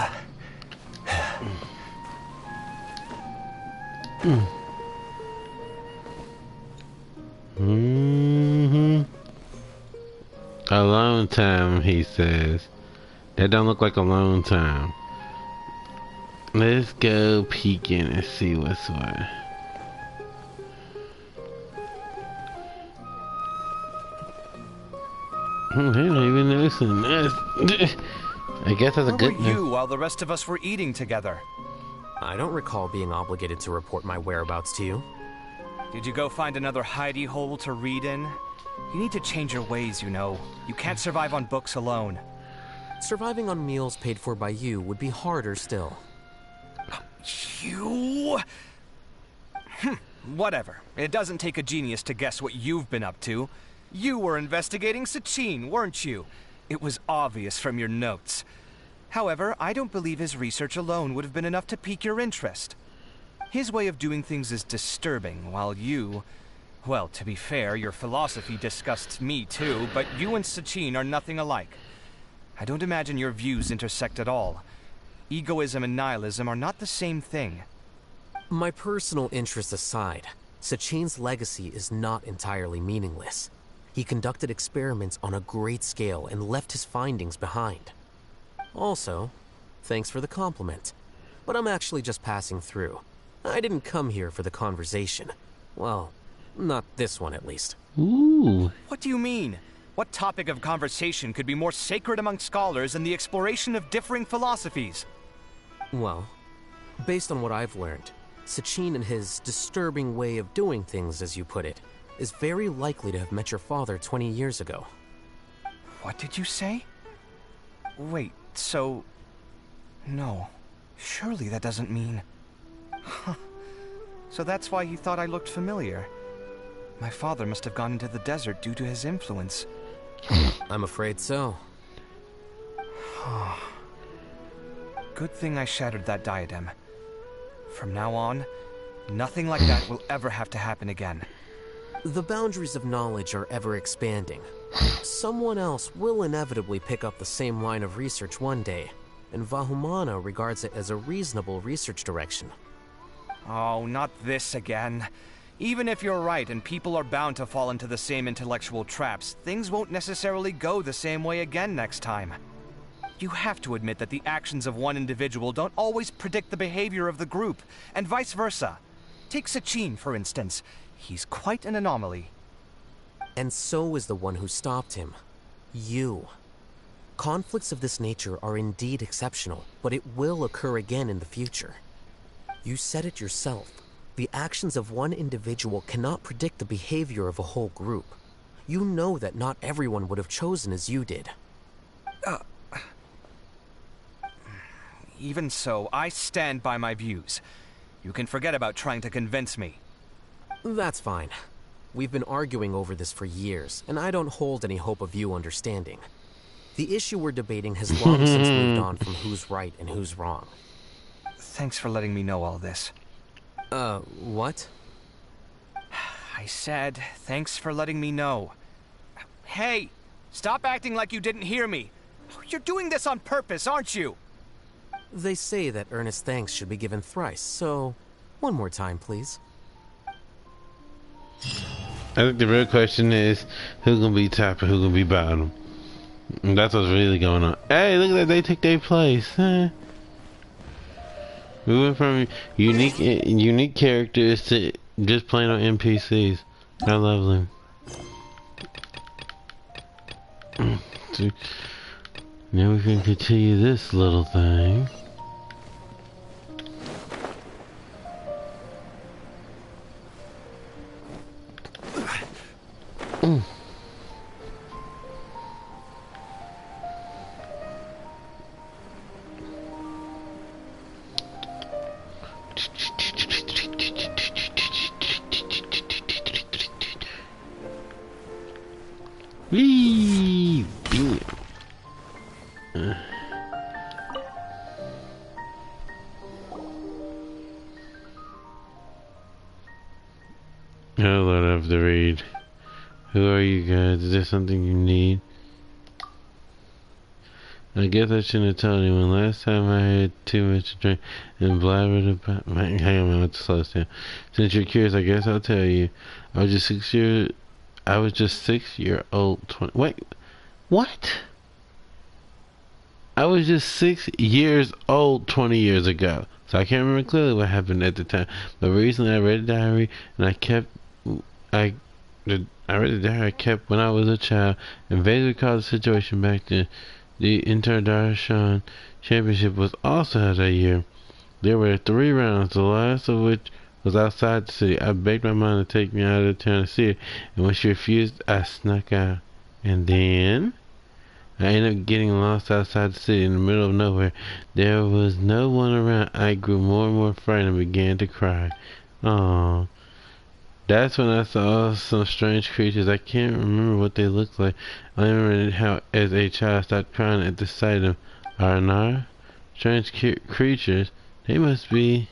Alone time, he says. That don't look like alone time. Let's go peeking and see what's what. They don't even noticing this. I guess that's a good thing. Where were you while the rest of us were eating together? I don't recall being obligated to report my whereabouts to you. Did you go find another hidey hole to read in? You need to change your ways, you know. You can't survive on books alone. Surviving on meals paid for by you would be harder still. You... Whatever. It doesn't take a genius to guess what you've been up to. You were investigating Sachin, weren't you? It was obvious from your notes. However, I don't believe his research alone would have been enough to pique your interest. His way of doing things is disturbing, while you... Well, to be fair, your philosophy disgusts me too, but you and Sachin are nothing alike. I don't imagine your views intersect at all. Egoism and nihilism are not the same thing. My personal interests aside, Sachin's legacy is not entirely meaningless. He conducted experiments on a great scale and left his findings behind. Also, thanks for the compliment, but I'm actually just passing through. I didn't come here for the conversation. Well, not this one at least. Ooh. What do you mean? What topic of conversation could be more sacred among scholars than the exploration of differing philosophies? Well, based on what I've learned, Sachin and his disturbing way of doing things, as you put it, is very likely to have met your father 20 years ago. What did you say? Wait, so... No. Surely that doesn't mean... Huh. So that's why he thought I looked familiar. My father must have gone into the desert due to his influence. I'm afraid so. Good thing I shattered that diadem. From now on, nothing like that will ever have to happen again. The boundaries of knowledge are ever expanding. Someone else will inevitably pick up the same line of research one day, and Vahumana regards it as a reasonable research direction. Oh, not this again. Even if you're right and people are bound to fall into the same intellectual traps, things won't necessarily go the same way again next time. You have to admit that the actions of one individual don't always predict the behavior of the group, and vice versa. Take Sachin, for instance. He's quite an anomaly. And so is the one who stopped him. You. Conflicts of this nature are indeed exceptional, but it will occur again in the future. You said it yourself. The actions of one individual cannot predict the behavior of a whole group. You know that not everyone would have chosen as you did. Even so, I stand by my views. You can forget about trying to convince me. That's fine. We've been arguing over this for years, and I don't hold any hope of you understanding. The issue we're debating has long since moved on from who's right and who's wrong. Thanks for letting me know all this. What? I said, thanks for letting me know. Hey, stop acting like you didn't hear me. You're doing this on purpose, aren't you? They say that earnest thanks should be given thrice, so one more time, please. I think the real question is who's gonna be top and who's gonna be bottom. And that's what's really going on. Hey, look at that! They took their place. Huh? We went from unique characters to just playing on NPCs. How lovely. So, now we can continue this little thing. Wee! Bam! Oh Lord, I have to read. Who are you guys? Is there something you need? I guess I shouldn't have told anyone. Last time I had too much to drink and blabbered about. Hang on, I have to slow this down. Since you're curious, I guess I'll tell you. I was just 6-year-old. 20. Wait, what? I was just 6 years old 20 years ago. So I can't remember clearly what happened at the time. But recently I read a diary and I read the diary I kept when I was a child and vaguely recalled the situation back then. The Inter-Darshan Championship was also held that year. There were 3 rounds, the last of which was outside the city. I begged my mom to take me out of town to see it, and when she refused, I snuck out. And then I ended up getting lost outside the city in the middle of nowhere. There was no one around. I grew more and more frightened and began to cry. Aww. That's when I saw some strange creatures. I can't remember what they looked like. I remember how, as a child, I started crying at the sight of Arnar. Strange creatures. They must be.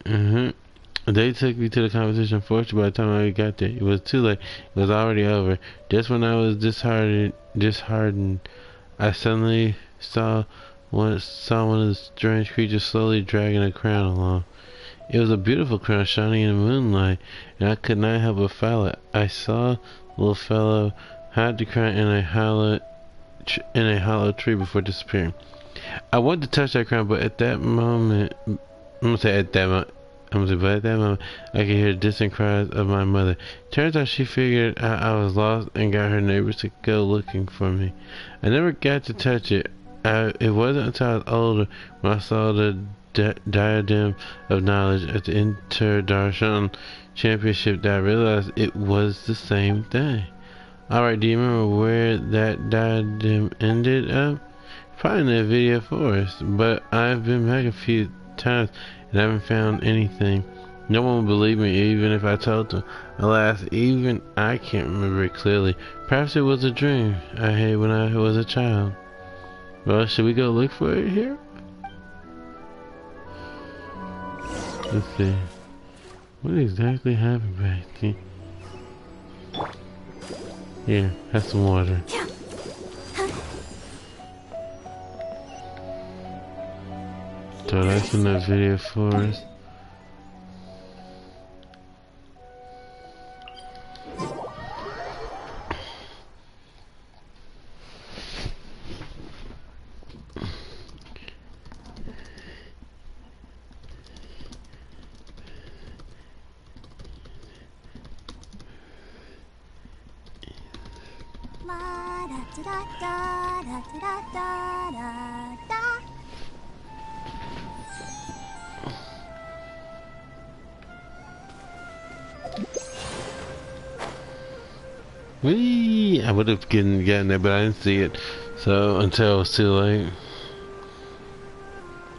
They took me to the competition. Unfortunately, by the time I got there, it was too late. It was already over. Just when I was disheartened, I suddenly saw one of the strange creatures slowly dragging a crown along. It was a beautiful crown shining in the moonlight, and I could not help but follow it. I saw the little fellow hide the crown in a hollow tree before disappearing. I wanted to touch that crown, but at that moment, but at that moment, I could hear distant cries of my mother. Turns out she figured out I was lost and got her neighbors to go looking for me. I never got to touch it. It wasn't until I was older when I saw the diadem of knowledge at the Inter-Darshan Championship that I realized it was the same thing. Alright, do you remember where that diadem ended up? Probably in the video forest, but I've been back a few times and haven't found anything. No one would believe me even if I told them. Alas, even I can't remember it clearly. Perhaps it was a dream I had when I was a child. Well, should we go look for it here? Let's see. What exactly happened back there? Here, have some water. So that's in that video for us. Whee! I would have gotten there, but I didn't see it. So until it was too late.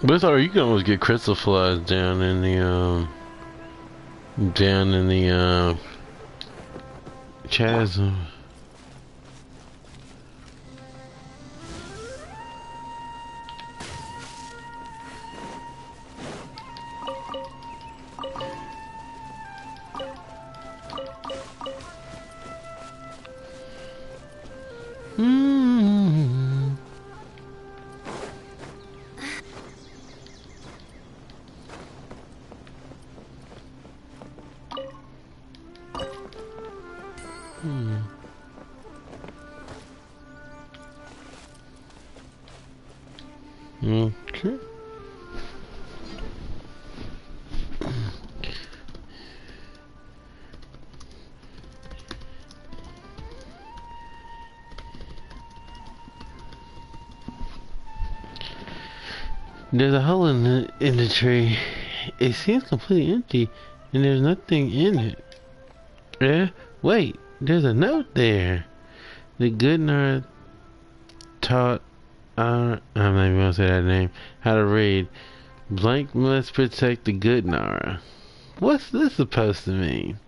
But it's alright. You can almost get crystal flies down in the chasm. Okay. There's a hole in the tree. It seems completely empty, and there's nothing in it. Yeah? Wait, there's a note there. The good Nara taught I'm not even gonna say that name. How to read. Blank must protect the good Nara. What's this supposed to mean?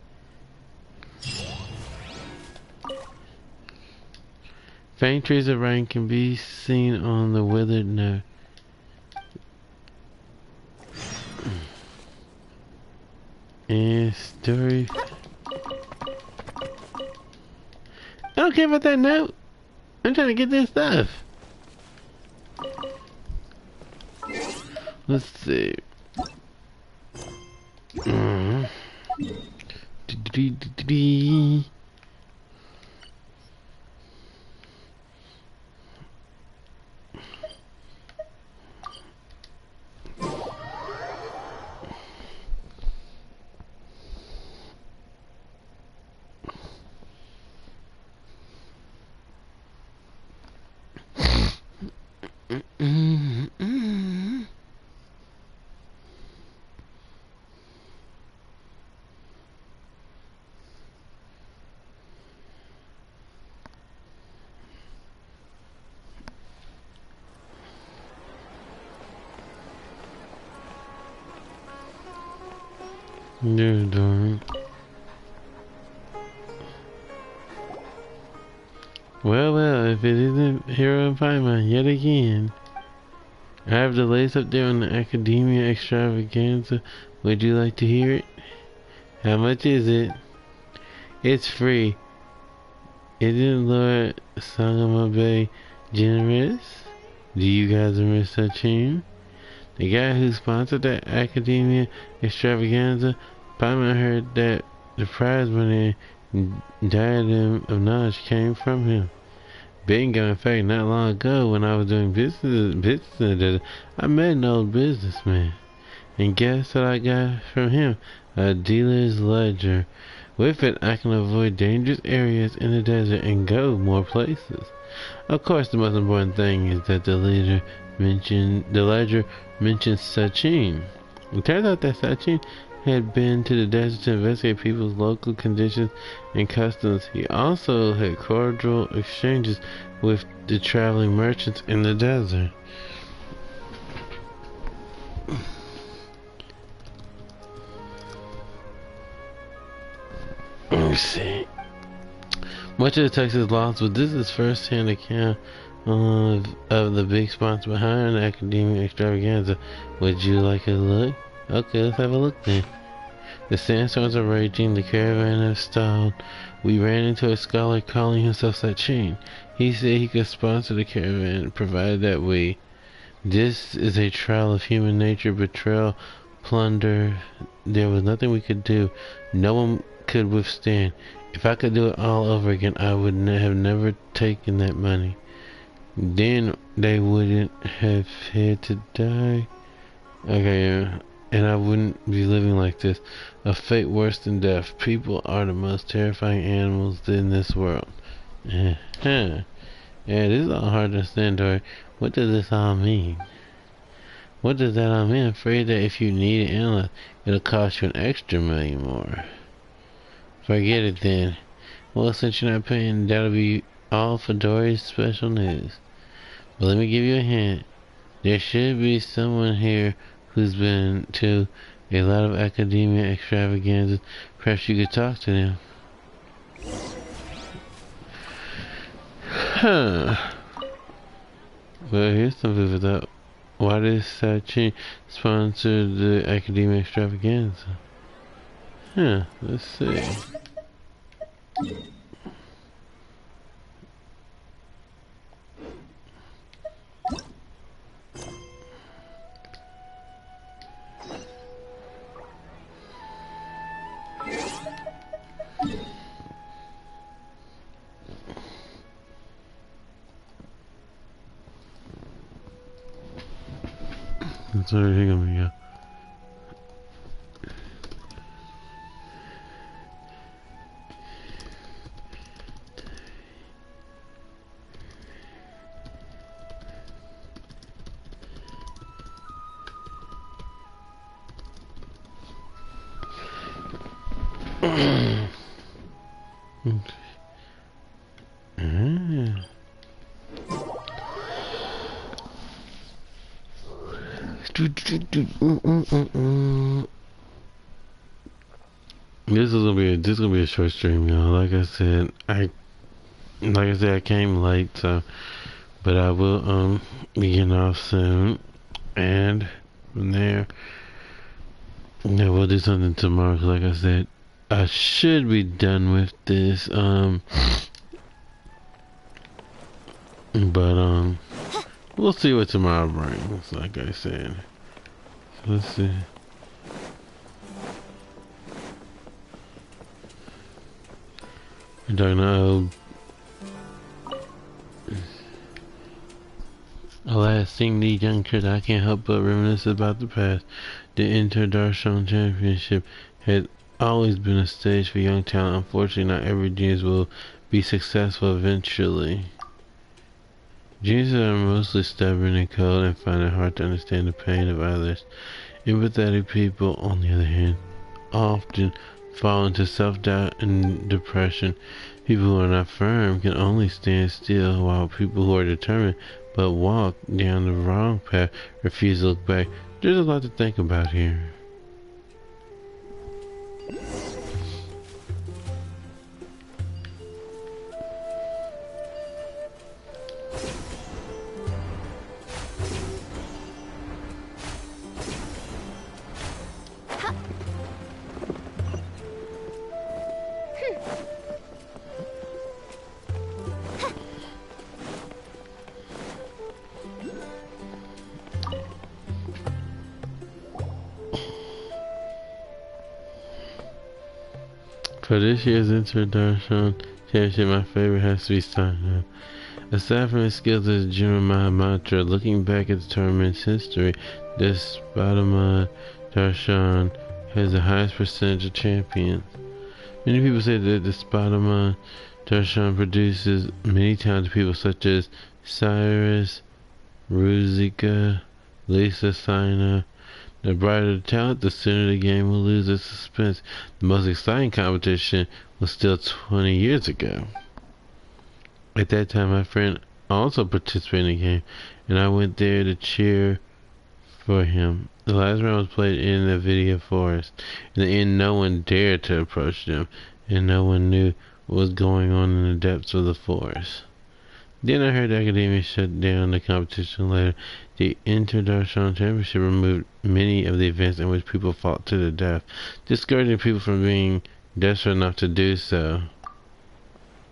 Faint traces of rain can be seen on the withered note. And story. I don't care about that note. I'm trying to get this stuff. Let's see. No, darling. Well, if it isn't Hero and Paimon yet again. I have the lace up there on the Academia Extravaganza. Would you like to hear it? How much is it? It's free. Isn't Lord Sangamabe generous? Do you guys remember Sachin? The guy who sponsored that Academia Extravaganza? Paimon heard that the prize money diadem of knowledge came from him. Bingo, in fact, not long ago when I was doing business, I met an old businessman. And guess what I got from him? A dealer's ledger. With it, I can avoid dangerous areas in the desert and go more places. Of course, the most important thing is that the ledger mentions Sachin. It turns out that Sachin had been to the desert to investigate people's local conditions and customs. He also had cordial exchanges with the traveling merchants in the desert. Let me see. Much of the text is lost, but this is first-hand account of the big sponsor behind the Academic Extravaganza. Would you like a look? Okay, let's have a look then. The sandstorms are raging, the caravan has stalled. We ran into a scholar calling himself Sachin. He said he could sponsor the caravan, provided that we. This is a trial of human nature, betrayal, plunder. There was nothing we could do. No one could withstand. If I could do it all over again, I would have never taken that money. Then they wouldn't have had to die. Okay, yeah. And I wouldn't be living like this. A fate worse than death. People are the most terrifying animals in this world. Yeah, this is all hard to understand, Dory. What does this all mean? What does that all mean? I'm afraid that if you need an analyst, it'll cost you an extra $1 million more. Forget it then. Well, since you're not paying, that'll be all for Dory's special news. But let me give you a hint. There should be someone here who's been to a lot of Academia Extravaganzas. Perhaps you could talk to them. Huh. Well, here's some food for thought. Why does Sachin sponsor the Academia Extravaganza? Huh, let's see. That's where he gonna go. This is gonna be a short stream, y'all. Like I said, I came late, so but I will be getting off soon, and from there, yeah, we'll do something tomorrow. 'Cause like I said, I should be done with this, but we'll see what tomorrow brings. Like I said, so let's see. I don't know. Alas, seeing these young kids, I can't help but reminisce about the past. The Inter-Darshan Championship had always been a stage for young talent. Unfortunately, not every genius will be successful eventually. Geniuses are mostly stubborn and cold and find it hard to understand the pain of others. Empathetic people, on the other hand, often fall into self-doubt and depression. People who are not firm can only stand still, while people who are determined but walk down the wrong path refuse to look back. There's a lot to think about here. For this year's Inter-Darshan Championship, my favorite has to be Steiner. Aside from his skills as General Mahamatra, looking back at the tournament's history, this Spider-Man Darshan has the highest percentage of champions. Many people say that the Spider-Man Darshan produces many talented people such as Cyrus, Ruzika, Lisa Steiner. The brighter the talent, the sooner the game will lose its suspense. The most exciting competition was still 20 years ago. At that time, my friend also participated in the game, and I went there to cheer for him. The last round was played in the video forest. In the end, no one dared to approach them, and no one knew what was going on in the depths of the forest. Then I heard the Academia shut down the competition later. The Inter-Darshan Championship removed many of the events in which people fought to the death, discouraging people from being desperate enough to do so.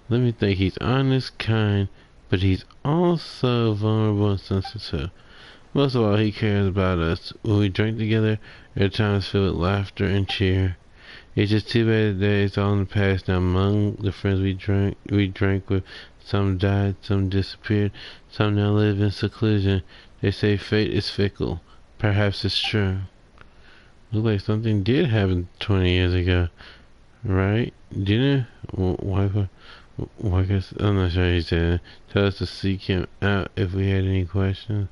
Let me think. He's honest, kind, but he's also vulnerable and sensitive. Most of all, he cares about us. When we drink together, our time is filled with laughter and cheer. It's just too bad that it's all in the past now. Among the friends we drank with, some died, some disappeared, some now live in seclusion. They say fate is fickle. Perhaps it's true. Looks like something did happen 20 years ago, right? Didn't it? I'm not sure he said. Tell us to seek him out if we had any questions.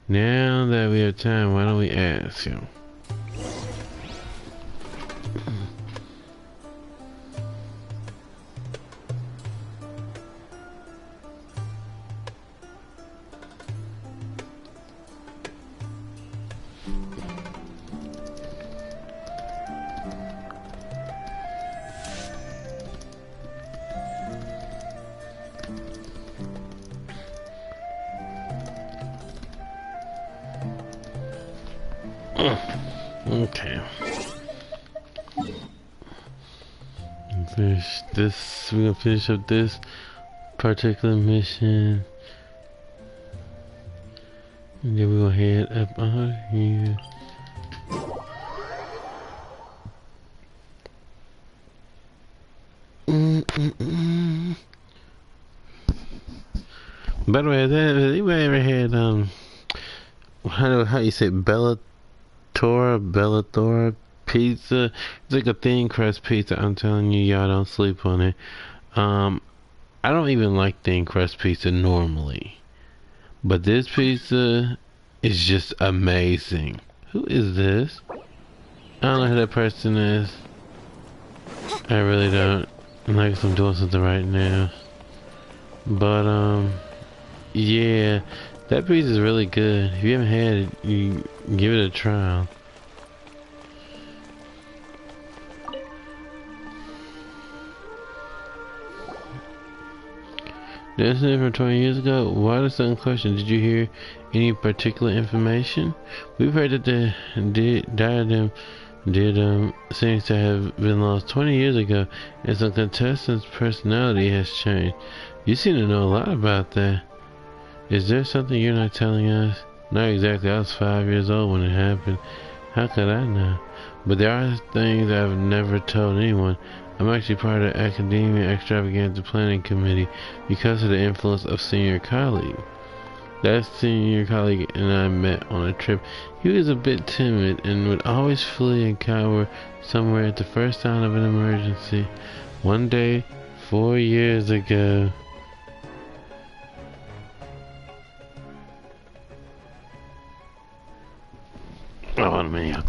Now that we have time, why don't we ask him? Okay. Finish this. We're gonna finish up this particular mission. And then we're gonna head up out here. By the way, has anybody ever had how you say Bellatora pizza. It's like a thin crust pizza. I'm telling you, y'all don't sleep on it. I don't even like thin crust pizza normally, but this pizza is just amazing. Who is this? I don't know who that person is. I really don't. Like I'm doing something right now. But yeah, that pizza is really good. If you haven't had it, you give it a try. The incident from 20 years ago? Why the sudden question? Did you hear any particular information? We've heard that the diadem seems to have been lost 20 years ago, and some contestants' personality has changed. You seem to know a lot about that. Is there something you're not telling us? Not exactly. I was 5 years old when it happened. How could I know? But there are things I've never told anyone. I'm actually part of the Academia Extravaganza Planning Committee because of the influence of senior colleague. That senior colleague and I met on a trip. He was a bit timid and would always flee and cower somewhere at the first sign of an emergency. One day, 4 years ago... Oh, man.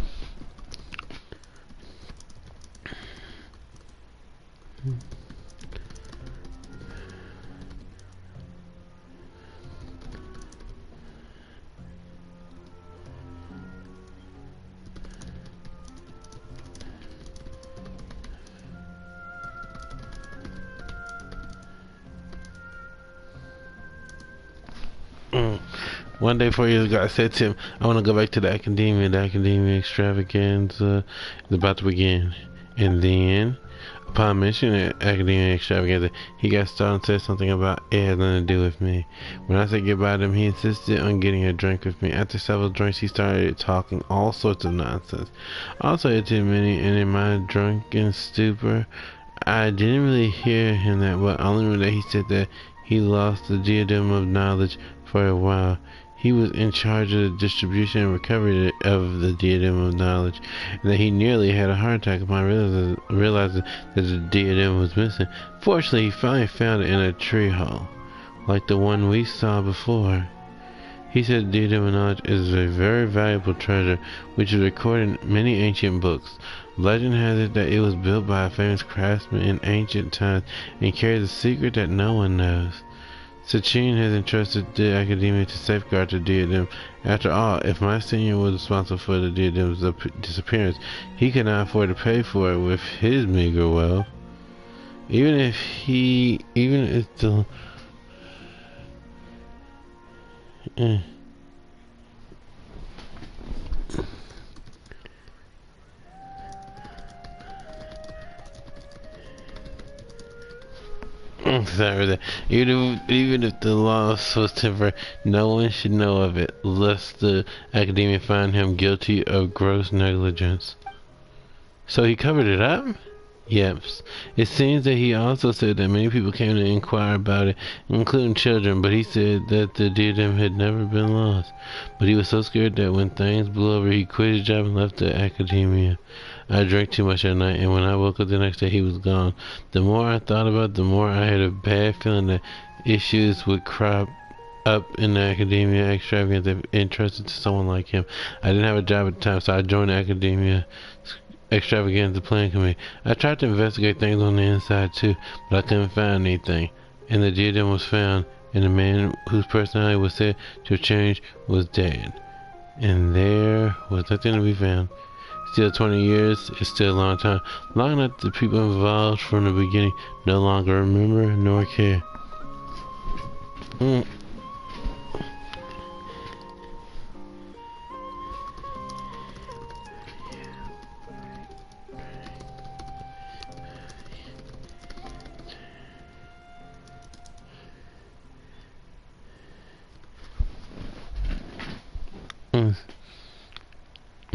One day 4 years ago, I said to him, I want to go back to the Academia. The Academia Extravaganza is about to begin. And then, upon mentioning Academia Extravaganza, he got started and said something about it had nothing to do with me. When I said goodbye to him, he insisted on getting a drink with me. After several drinks, he started talking all sorts of nonsense. Also, it too many, and in my drunken stupor, I didn't really hear him that well. I only remember that he said that he lost the diadem of knowledge for a while. He was in charge of the distribution and recovery of the diadem of knowledge, and that he nearly had a heart attack upon realizing that the diadem was missing. Fortunately, he finally found it in a tree hole, like the one we saw before. He said the diadem of knowledge is a very valuable treasure, which is recorded in many ancient books. Legend has it that it was built by a famous craftsman in ancient times and carries a secret that no one knows. Sachin has entrusted the Academia to safeguard the diadem. After all, if my senior was responsible for the diadem's disappearance, he could not afford to pay for it with his meager wealth. Even if the... Sorry, even if the loss was temporary, no one should know of it, lest the Academia find him guilty of gross negligence. So he covered it up? Yes. It seems that he also said that many people came to inquire about it, including children, but he said that the diadem had never been lost. But he was so scared that when things blew over, he quit his job and left the Academia. I drank too much that night, and when I woke up the next day, he was gone. The more I thought about it, the more I had a bad feeling that issues would crop up in the Academia Extravaganza if entrusted to someone like him. I didn't have a job at the time, so I joined the Academia Extravaganza Planning Committee. I tried to investigate things on the inside too, but I couldn't find anything. And the diadem was found, and the man whose personality was said to have changed was dead. And there was nothing to be found. Still, 20 years is still a long time. Long enough that the people involved from the beginning no longer remember nor care.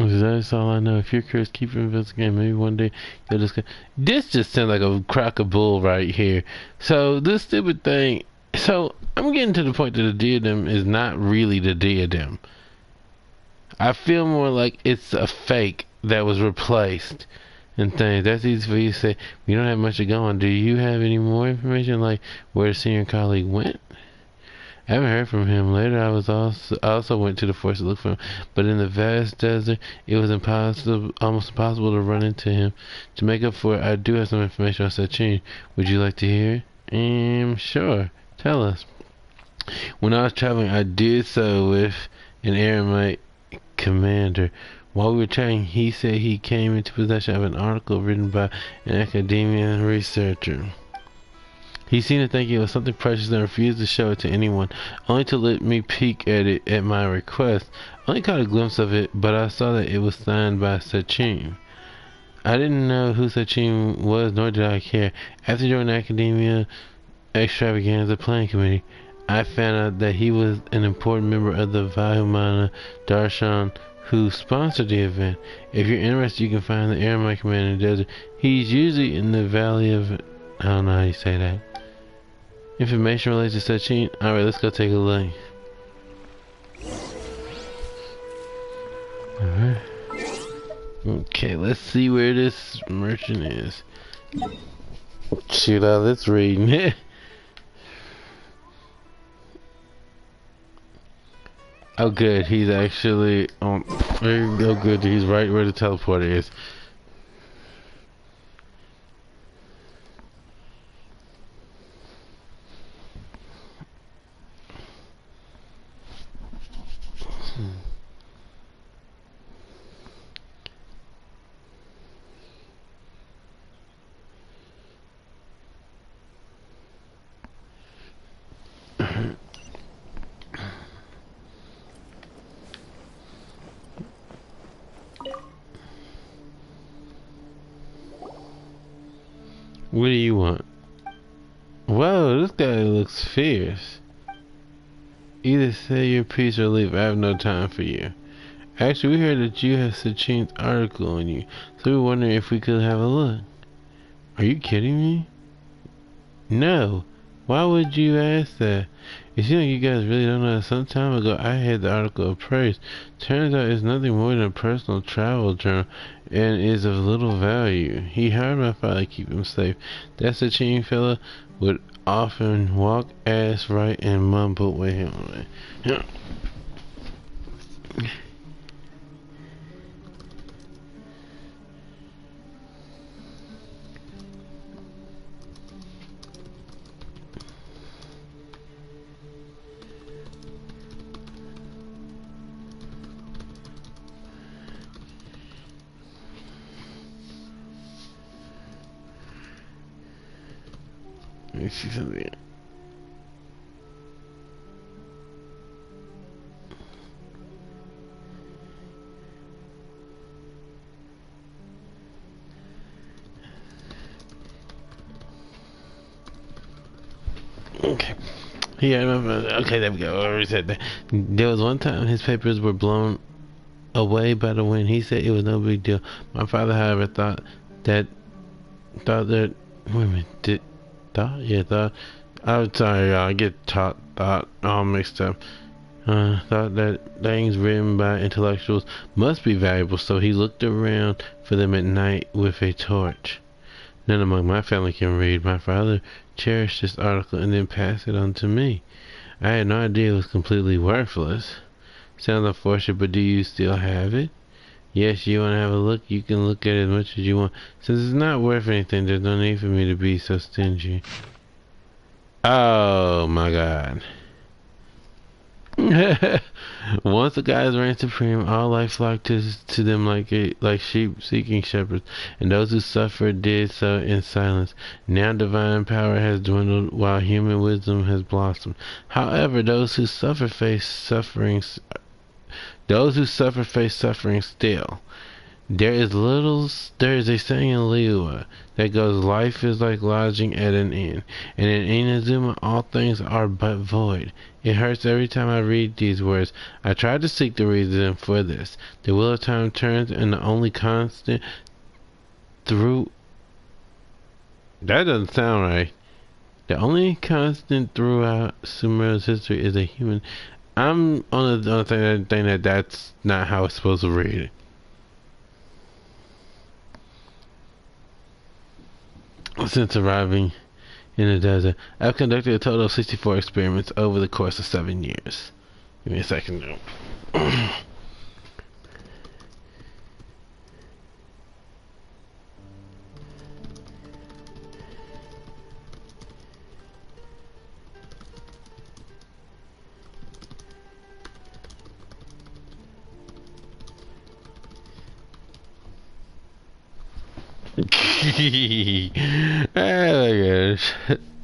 That's all I know. If you're curious, keep investigating. Maybe one day you'll just... This just sounds like a crock of bull right here. So, this stupid thing... So, I'm getting to the point that the diadem is not really the diadem. I feel more like it's a fake that was replaced and things. That's easy for you to say. You don't have much to go on. Do you have any more information, like where the senior colleague went? I haven't heard from him. Later, I also went to the forest to look for him, but in the vast desert, it was almost impossible to run into him. To make up for it, I do have some information on Sachin. Would you like to hear? Sure. Tell us. When I was traveling, I did so with an Aramite commander. While we were chatting, he said he came into possession of an article written by an academia researcher. He seemed to think it was something precious and refused to show it to anyone, only to let me peek at it at my request. I only caught a glimpse of it, but I saw that it was signed by Sachin. I didn't know who Sachin was, nor did I care. After joining the Academia Extravaganza Planning Committee, I found out that he was an important member of the Vihumana Darshan who sponsored the event. If you're interested, you can find the Aramite Commander in the desert. He's usually in the Valley of... I don't know how you say that. Information related to Sachin. Alright, let's go take a look. Alright. Okay, let's see where this merchant is. Shoot out, let's read. Oh good, he's actually on... Oh good, he's right where the teleporter is. What do you want? Whoa, this guy looks fierce. Either say your piece or leave. I have no time for you. Actually, we heard that you have Sachin's article on you, so we were wondering if we could have a look. Are you kidding me? No. Why would you ask that? It seems like you guys really don't know that some time ago I had the article appraised. Turns out it's nothing more than a personal travel journal and is of little value. He hired my father to keep him safe. That Sachin fella would often walk ass right and mumble. Wait, hold on. Yeah. Let me see something. Okay. Yeah, I remember. Okay, there we go. I already said that. There was one time his papers were blown away by the wind. He said it was no big deal. My father, however, thought that. Wait a minute. Thought. I'm sorry, y'all. I get thought all mixed up. Thought that things written by intellectuals must be valuable, so he looked around for them at night with a torch. None among my family can read. My father cherished this article and then passed it on to me. I had no idea it was completely worthless. Sounds unfortunate, but do you still have it? Yes, you want to have a look? You can look at it as much as you want. Since it's not worth anything, there's no need for me to be so stingy. Oh my god. Once the guys reigned supreme, all life flocked to them like sheep seeking shepherds, and those who suffered did so in silence. Now divine power has dwindled, while human wisdom has blossomed. However, those who suffer face suffering still. There is a saying in Liua that goes, life is like lodging at an inn, and in Inazuma all things are but void. It hurts every time I read these words. I try to seek the reason for this. The wheel of time turns, and the only constant through... That doesn't sound right. The only constant throughout Sumeru's history is a human I'm on the thing that that's not how it's supposed to read. Since arriving in the desert, I've conducted a total of 64 experiments over the course of 7 years. Give me a second. Oh my gosh.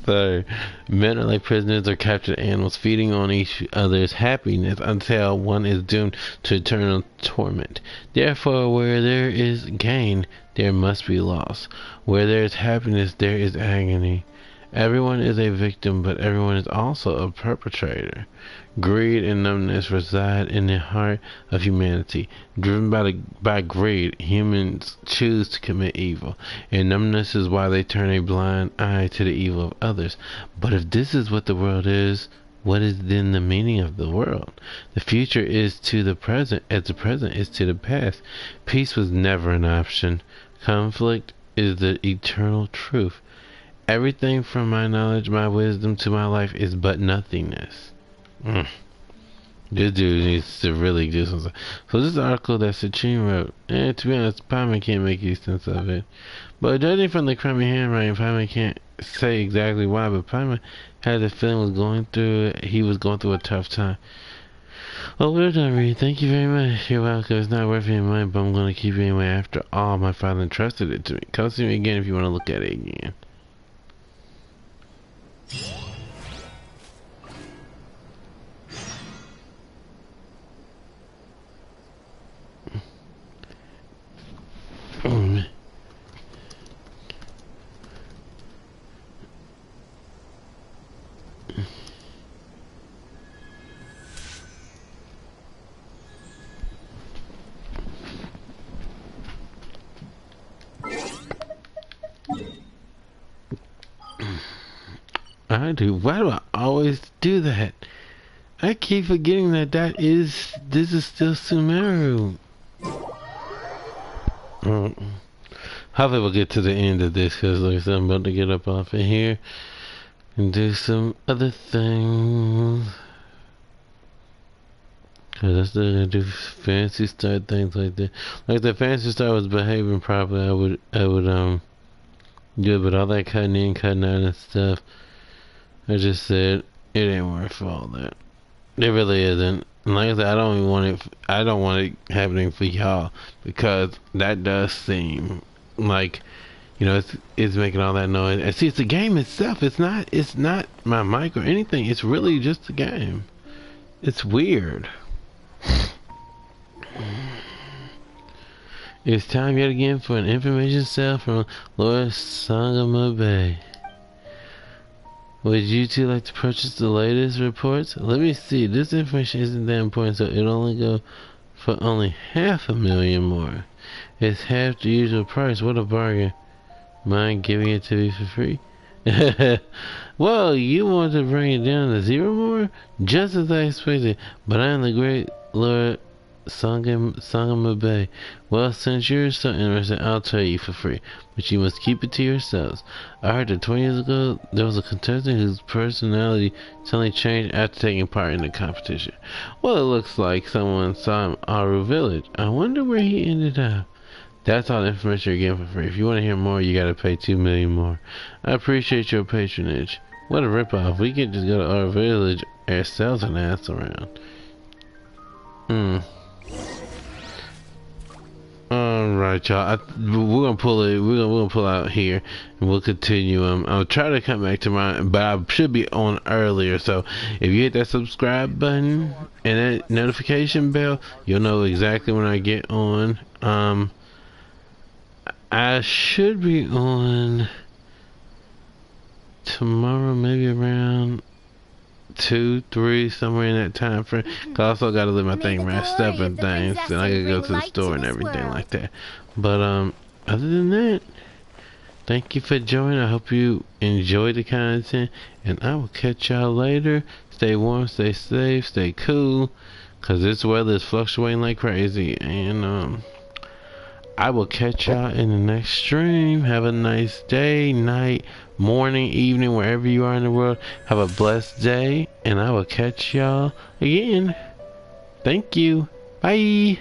So, men are like prisoners or captured animals, feeding on each other's happiness until one is doomed to eternal torment. Therefore, where there is gain, there must be loss. Where there is happiness, there is agony. Everyone is a victim, but everyone is also a perpetrator. Greed and numbness reside in the heart of humanity. Driven by greed, humans choose to commit evil, and numbness is why they turn a blind eye to the evil of others. But if this is what the world is, what is then the meaning of the world? The future is to the present as the present is to the past. Peace was never an option. Conflict is the eternal truth. Everything from my knowledge, my wisdom, to my life is but nothingness. This dude needs to really do something. So this article that Sachin wrote, to be honest, Palmer can't make any sense of it. But judging from the crummy handwriting, Palmer can't say exactly why, but Palmer had the feeling he was going through a tough time. Well, we're done reading. Thank you very much. You're welcome. It's not worth any money, but I'm going to keep it anyway. After all, my father entrusted it to me. Come see me again if you want to look at it again. I do. Why do I always do that? I keep forgetting that this is still Sumeru. Hopefully we'll get to the end of this, because like I said, I'm about to get up off of here and do some other things. Cause I still gotta do fancy star things like that. Like if the fancy star was behaving properly, I would do it, but all that cutting in, cutting out and stuff, I just said it ain't worth all that. It really isn't. And like I said, I don't want it happening for y'all, because that does seem like, you know, it's making all that noise. And see, it's the game itself. It's not my mic or anything. It's really just the game. It's weird. It's time yet again for an information cell from Lord Sangama Bay. Would you two like to purchase the latest reports? Let me see. This information isn't that important, so it'll only go for only 500,000 more. It's half the usual price. What a bargain. Mind giving it to me for free? Well, you want to bring it down to 0 more? Just as I expected. But I am the great Lord Sangama Bay. Well, since you're so interested, I'll tell you for free, but you must keep it to yourselves. I heard that 20 years ago, there was a contestant whose personality suddenly changed after taking part in the competition. Well, it looks like someone saw him in Aru Village. I wonder where he ended up. That's all the information you're getting for free. If you want to hear more, you gotta pay 2 million more. I appreciate your patronage. What a ripoff. We could just go to Aru Village ourselves and ask around. Alright, y'all. We're gonna pull it. We're gonna pull out here, and we'll continue. I'll try to come back tomorrow, but I should be on earlier. So if you hit that subscribe button and that notification bell, you'll know exactly when I get on. I should be on tomorrow, maybe around 2, 3, somewhere in that time frame. Cause I also gotta let my thing rest up and things, and I gotta go to the store and everything like that. But other than that, Thank you for joining. I hope you enjoyed the content, and I will catch y'all later. Stay warm, stay safe, stay cool, cause this weather is fluctuating like crazy. And I will catch y'all in the next stream. Have a nice day, night, morning, evening, wherever you are in the world. Have a blessed day, and I will catch y'all again. Thank you. Bye.